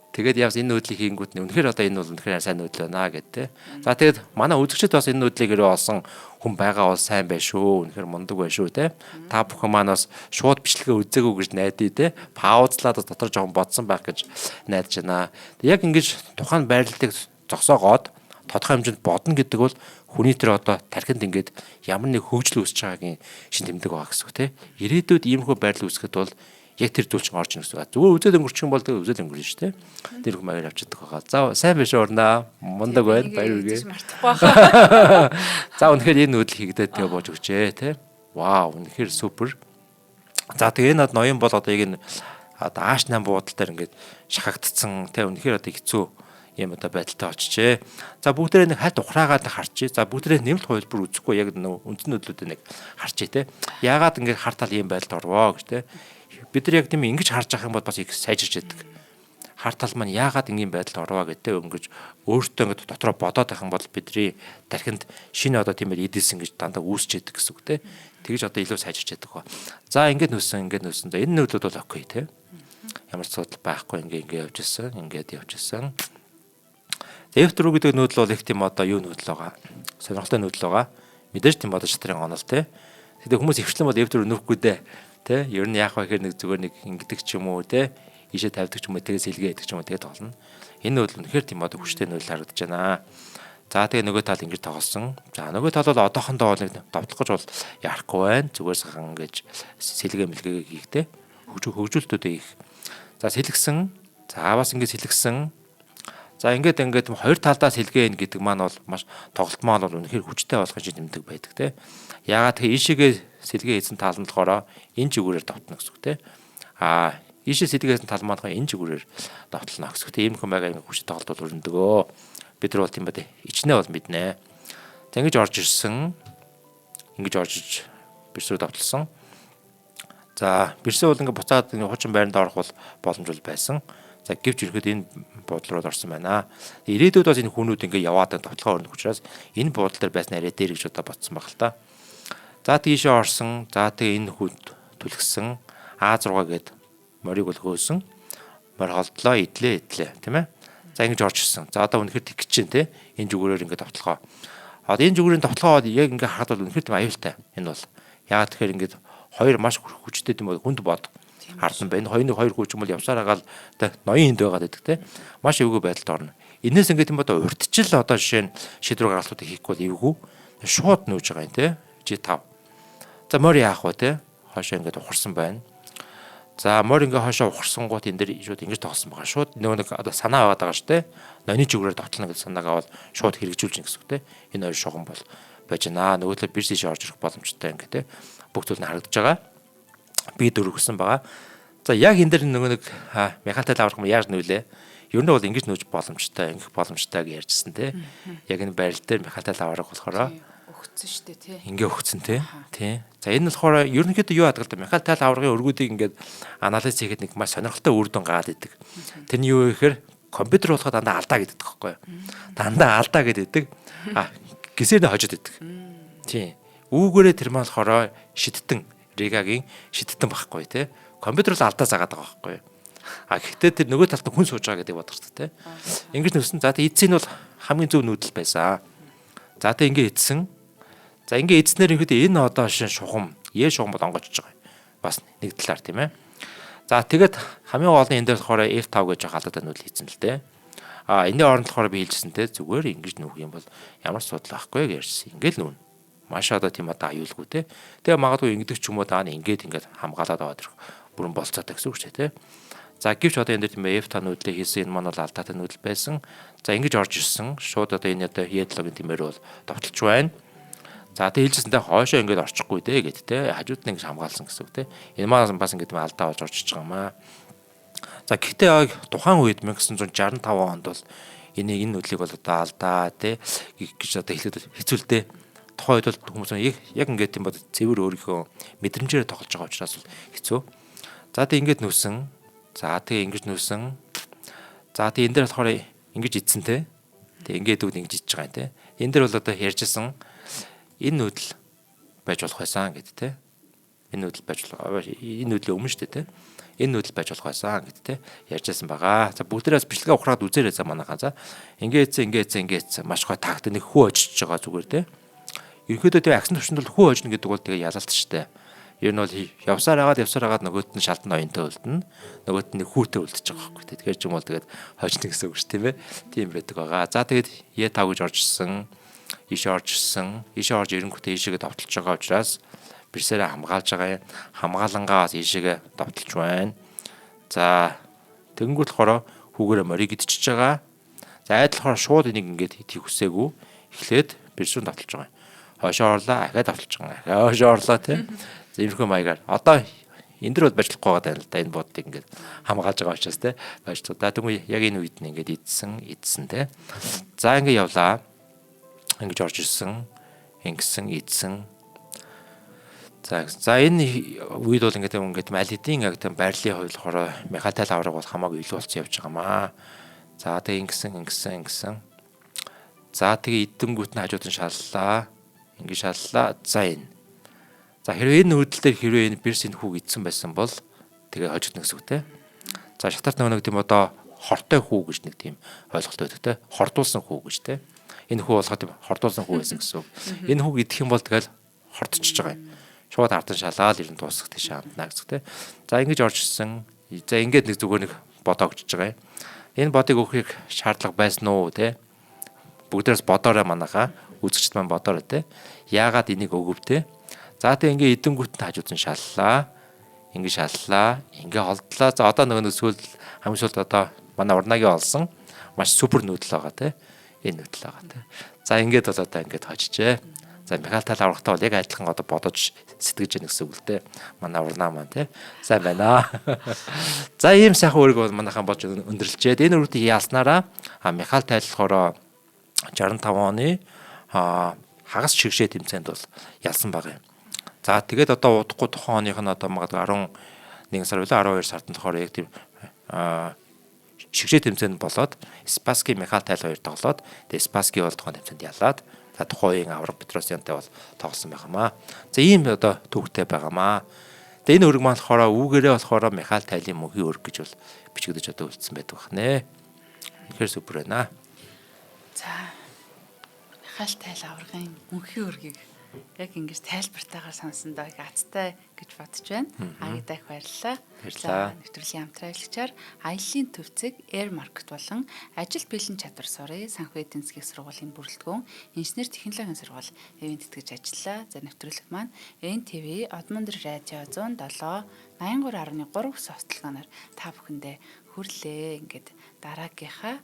Тэгээд явс энэ хөдлийг хийнгүүт нь үнэхээр одоо энэ бол үнэхээр сайн хөдөл байна гэд тэ. За тэгээд манай үзэгчид бас энэ хөдлийг ирээ олсон хүн байгаа бол сайн байна шүү. Үнэхээр мундаг байна шүү тэ. Та бүхэн маань бас шууд бичлэгээ үзээгүй гэж найдаа тэ. Паузлаад дотор жоохон бодсон байх гэж найдаж байна. Яг ингэж тухайн байрлалыг зогсоогоод тодорхой хэмжээнд бодно гэдэг бол хүний тэр одоо тархинд ингээд ямар нэг хөгжил үүсэж байгаагийн шин тэмдэг байгаа гэсэн үг тэ. Ирээдүйд иймэрхүү байрлал үүсгэхэд бол яг тэр зүйл чинь орж ирнэ гэсэн. Зүгээр үзэл өнгөрчих юм бол тэр үзэл өнгөрнө шүү дээ. Тэр их маягаар авчдаг байгаа. За сайн биш урнаа. Мундаг байна. Баяр үргээ. За үнэхээр энэ хөдөл хийгдээд тэгээ боож өгчээ те. Вау, үнэхээр супер. За тэгээ энэ ноён бол одоо яг энэ одоо H8 буудал дээр ингээд шахагдцсан те үнэхээр одоо хэцүү юм одоо байдалтай очжээ. За бүгдээрээ нэг хальт ухраагаад харчээ. За бүгдээрээ нэмэлт хувилбар үзэхгүй яг үндсэн нөлөөдөө нэг харчээ те. Яагаад ингээд хартал ийм байдалд орвоо гэж те. Бид нар яг тийм ингэж харж авах юм бол бас их сайжирч яадаг. Хартал маань яагаад ингийн байдалд орвоо гэдэг өнгөж өөртөө ингээд дотроо бодоод байх юм бол бидний тархинд шинэ одоо тийм эдэлсэн гэж дандаа үүсч яадаг гэсэн үг те. Тэгж одоо илүү сайжирч яадаг ба. За ингээд нөсөн. За энэ нөлөөд бол окей те. Ямар ч асуудал байхгүй ингээд явж ирсэн. F4 гэдэг нүүдэл бол их тийм одоо юу нүүдэл байгаа. Сонирхолтой нүүдэл байгаа. Мэдээж тийм одоо шатрын онол те. Тэгтээ хүмүүс ихвчлэн бол F4 нүүхгүй дээ. Тэ ер нь яах вэ гэхээр нэг зүгээр нэг ингэдэг ч юм уу те. Ишээ тавьдаг ч юм уу тэгээс илгээ яадаг ч юм уу тэгээд толно. Энэ нүүдэл үнэхээр тийм одоо хүчтэй нүүдэл харагдаж байна. За тэгээ нөгөө тал ингэж тоглосон. За нөгөө тал бол одоохондоо бол нэг давтлах гэж бол яахгүй байна. Зүгээр сахан гэж сэлгээ мэлгээ хийхтэй. Хөгжүүлэлтүүдээ хийх. За сэлгсэн. За бас ингэ сэлгсэн. За ингээд хоёр талдаа сэлгээ гэдэг маань бол маш тоглолт маань бол үнэхээр хүчтэй болгож нэмдэг байдаг те. Яагаад тэгээ ийшээгээ сэлгээ хийсэн тал нь болохоор энэ зүгүүрээр давтна гэсэн үг те. Ийшээ сэлгээ хийсэн тал маань энэ зүгүүрээр давтлана гэсэн үг те. Ийм хүн байгаа хүчтэй тоглолт бол өрнөдгөө. Бид нар бол тийм бай. Ичнээ бол мэднэ. За ингэж орж ирсэн. Ингэж орж иж бэрсрүү давталсан. За бэрсээ бол ингээд буцаад хуучин байранд орох бол боломж бол байсан. За гэвч ирэхэд энэ буудлууд орсон байна. Ирээдүйд бас энэ хүнүүд ингээ яваад тоглохоо өрнөх учраас энэ буудлын дээр байсан арай дээр гэж одоо бодсон баг л та. За тийшээ орсон. За тэгээ энэ хүнд түлхсэн А6 гээд морийг бол хөөсөн. Морь холдлоо, идлээ тийм ээ. За ингэж орж ирсэн. За одоо үнэхээр тэг гэж чинь те энэ зүгүүрээр ингээ тоглохоо. Одоо энэ зүгүүрийн тоглохоо яг ингээ харахад бол үнэхээр тийм аюултай. Энэ бол яагаад тэгэхээр ингээ хоёр маш хүчтэй тийм хүнд бод харсан байна. Хоёр хүч юм бол явсаар агаал ноён энд байгаад байдаг те. Маш эвгүй байдалд орно. Энээс ингээд юм одоо урьдчил одоо жишээ нь шийдвэр гаргалтуудыг хийхгүй бол эвгүй шууд нүүж байгаа юм те. G5. За морь яах вэ те? Хойшоо ингээд ухарсан байна. За морь ингээд хойшоо ухарсан гут энэ дэр шууд ингэж тоглосон байгаа. Шууд нөгөө нэг одоо санаа аваад байгаа шүү те. Ноёны зүгээрээ тоглоно гэж санааг аваад шууд хэрэгжүүлж гэсэн үг те. Энэ хоёр шугам бол байж байна. Нөгөө талаар бирс ийшээ орж ирэх боломжтой ингээд те. Бүгд зүйл нь харагдаж байгаа. Би дөрөвсөн байгаа. За яг энэ дэр нөгөө нэг механиктай аврах юм яаж нүүлээ? Ер нь бол ингэж нүүж боломжтой, ингэх боломжтой гэж ярьжсэн те. Яг энэ байрал дээр механиктай аврах болохоор өгцөн шүү дээ те. Ингээ өгцөн те. Тий. За энэ нь болохоор ерөнхийдөө юу яадаг л да механиктай аврагын өргүүдийг ингээд анализ хийхэд нэг маш сонирхолтой үр дүн гараад идэг. Тэр нь юу гэхээр компьютер болохоо дандаа алдаа гэдэг байхгүй юу? Дандаа алдаа гэдэг. Гисээр хожид идэг. Тий. Үүгээрээ тэр маань болохоор шидтэн Ригагийн шидтэн байхгүй те. Компьютер л алдаа заагаад байгаа байхгүй юу. Гэхдээ тэр нөгөө талд нь хүн сууж байгаа гэдэг бодгортой те. Ингэж нөсөн. За тэгээ эцсийн бол хамгийн зөв нүүдэл байсан. За тэгээ ингэ эдсэн. За ингэ эдснээр ихэд энэ одоо шин шугам, шугам бол онгойч байгаа. Бас нэг талаар тийм ээ. За тэгээд хамгийн гол нь энэ дээр болохоор F5 гэж халдаад нүүдэл хийсэн л дээ. Энэний оронд болохоор би хэлжсэн те зүгээр ингэж нүүх юм бол ямар судал байхгүй гэж ярьсан. Ингээл нүүн. Маш одоо тийм одоо аюулгүй те. Тэгээ магадгүй ингэдэг ч юм уу даа ингээд хамгаалаад аваад ирэх бүрэн болцоотой гэсэн үг ч те. За гэвч одоо энэ дээр тийм F5 нүүдлээ хийсэн энэ маань бол алдаатай нүүдэл байсан. За ингэж орж ирсэн. Шууд одоо энэ одоо headlog-ын тиймэр бол довтолж байна. За тэг хэлжсэндээ хоошоо ингэж орчихгүй дээ гэд те хажууд нь ингэж хамгаалсан гэсэн үг те. Энэ маань бас ингэж алдаа болж орж иж байгаа юм аа. За гэхдээ тухайн үед 1965 онд бол энэ нүүдлийг бол одоо алдаа те гэж одоо хэлэхэд хэцүү л дээ. Тухайн үед бол хүмүүс яг ингэж тийм бод цэвэр өөрийнхөө мэдрэмжээр тоглож байгаа учраас бол хэцүү. За тэг ингэж нүүсэн. За тэгээ ингэж нүүсэн. За тэгээ энэ дээр болохоор ингэж идсэн те. Тэгээ ингээд үг ингэж идэж байгаа юм те. Энэ дээр бол одоо ярьжсэн энэ нүүдэл байж болох байсан гэд те. Энэ нүүдэл байж болох. Энэ нүүдлийн өмнө шүү дээ те. Энэ нүүдэл байж болох байсан гэд те. Ярьжсэн байгаа. За бүгдээрээс бичлэгээ ухраад үзээрэй за манайхаа. За ингээд маш гой тагт нэг хүү очиж байгаа зүгээр те. Ерөнхийдөө тэгээ аксын төвшөнд бол хүү очно гэдэг бол тэгээ ялалт шүү дээ. Ер нь бол явсаар агаад нөгөөт нь шалтан оюунтай үлдэнэ. Нөгөөт нь хүүтэй үлдчихэж байгаа байхгүй. Тэгэхээр ч юм бол тэгээд хожно гэсэн үг шүү тийм ээ. Тийм байдаг байгаа. За тэгээд Е5 гэж оржсэн. Ишээ оржсэн. Ишээ орж ирэнгүүтээ ишээгээ давталж байгаа учраас бирсээрээ хамгаалж байгаа. Хамгаалангаас ишээгээ давталж байна. За тэгэнгүүт болохоор хүүгээрээ морийг идчихэж байгаа. За айдлахаар шууд энийг ингээд хийх хүсээгүй. Эхлээд бирсүүн давталж байгаа. Хойшоо орлаа, ахаа давталж байгаа. Хойшоо орлоо тийм. Иймэрхүү маягаар одоо энэ дөр бол бажлахгүй байгаа юм л да энэ бодыг ингээд хамгаалж байгаа учраас те бажлаа. За тэгвэл яг энэ үед нь ингээд идсэн те. За ингээд явлаа. Ингээд орж ирсэн. Идсэн. За энэ үед бол ингээд аль хэдийн яг тийм байрлалын хувьд болохоор механитай авраг бол хамаагүй илүү болсон явж байгаамаа. За тэгээ ингэсэн. За тэгээ идэнгүүт нь хажууд нь шаллаа. Ингээд шаллаа. За энэ. За хэрвээ энэ нүүдэл дээр хэрвээ энэ бирс энэ хүүг идсэн байсан бол тэгээ хожигдно гэсэн үг те. За шатарт нэг тийм одоо хортой хүү гэж нэг тийм ойлголт байдаг те. Хордуулсан хүү гэж те. Энэ хүү болоход тийм хордуулсан хүү байсан гэсэн үг. Энэ хүүг идэх юм бол тэгэл хортчихж байгаа юм. Шууд артан шалаад ирэн дуусах тийш амтнаа гэсэн те. За ингэж орж ирсэн. За ингээд нэг зүгээр нэг бодоо өгч байгаа юм. Энэ бодыг өгөхийг шаардлага байсан уу те. Бүгдээрс бодоорой манайхаа. Үзэгчд маань бодоорой те. Яагаад энийг өгөв те. За тэг ингээ эдэнгүүт нь хажууд нь шаллаа. Ингээ шаллаа. Ингээ холдлаа. За одоо нөгөө сүүл хамгийн сүүлд одоо манай урнагийн олсон маш супер нүүдэл байгаа те. Энэ нүүдэл байгаа те. За ингээд бол одоо ингээд хожижээ. За механитай аврагтаа бол яг адилхан одоо бодож сэтгэж яах гэсэн үг л те. Манай урнаа маань те. Сайн байна. За ийм сайхан өөрийгөө манайхан болж өндөрлжээд энэ үрдийг яалснараа механитай болохоор 65 оны хагас шигшээ тэмцээнд бол ялсан байгаа юм. За тэгээд одоо удахгүй тухайн оных нь одоо магадгүй 11 сар үлээ 12 сард болохоор яг тийм шигшээ тэмцээнд болоод Спасский Михаил хоёр тоглоод тэгээд Спасский бол тухайн тэмцээнд ялаад за тухайн үеийн авраг Петросянтай бол тоглосон байхамаа. За ийм одоо төвхтэй байгаамаа. Тэгээд энэ өрг маань болохоор үүгээрээ болохоор Михаил Тайлийн мөнхийн өрг гэж бол бичигдэж одоо үлдсэн байдаг бахнэ. Тэгэхээр супер байна. За Михаил Тайл аврагын мөнхийн өргийг яг ингэж тайлбартаагаар сонсондоо гацтай гэж бодож байна. Агидах баярлалаа. Баярлалаа. Нэвтрүүлгийн хамтран ажиллагчаар аяллаа төвцөг Air Market болон ажил бэлэн чадвар сурын санхүү эдийн засгийн сургуулийн бүрэлдэхүүн инженер технологийн сургууль ивент тэтгэж ажиллаа. За нэвтрүүлэг маань NTV Одмондор радио 107 83.3 соцтолгооноор та бүхэндээ хүрлээ. Ингээд дараагийнхаа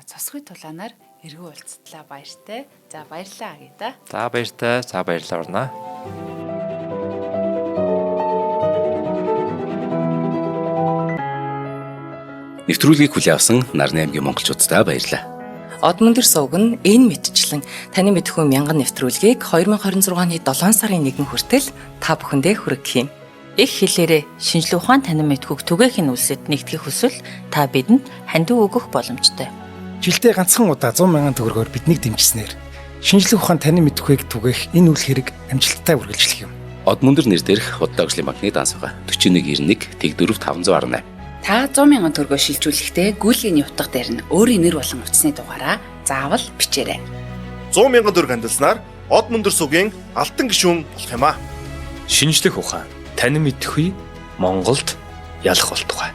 цосгүй тулаанаар эргүү уулзтлаа баяртай. За баярлалаа Агида. За баяртай. За баярлалаа урнаа. Нэвтрүүлгийг хүлээн авсан Нарны аймгийн монголчуудаа баярлалаа. Одмондор сувг нь энэ мэдчлэн таны мэдхүйн мянган нэвтрүүлгийг 2026 оны 7 сарын 1 хүртэл та бүхэндээ хүргэх юм. Их хэлээрээ шинжлэх ухаан танин мэдхүйг түгээх нь үлсэд нэгтгэх хүсвэл та бидэнд хандив өгөх боломжтой. Жилдээ ганцхан удаа 100,000 төгрөгөөр биднийг дэмжснээр шинжлэх ухаан танин мэдхүйг түгээх энэ үйл хэрэг амжилттай үргэлжлэх юм. Одмондор нэр дээрх Худалдаачилсан банкны дансага 4191 тэгдүрв 518. Та 100,000 төгрөгөө шилжүүлэхдээ гүйлгээний утга дээр нь өөрийн нэр болон утасны дугаараа заавал бичээрэй. 100,000 төгрөг хандалснаар Одмондор сувгийн алтан гишүүн болох юм а. Шинжлэх ухаан танин мэдхгүй Монголд ялах болтугай.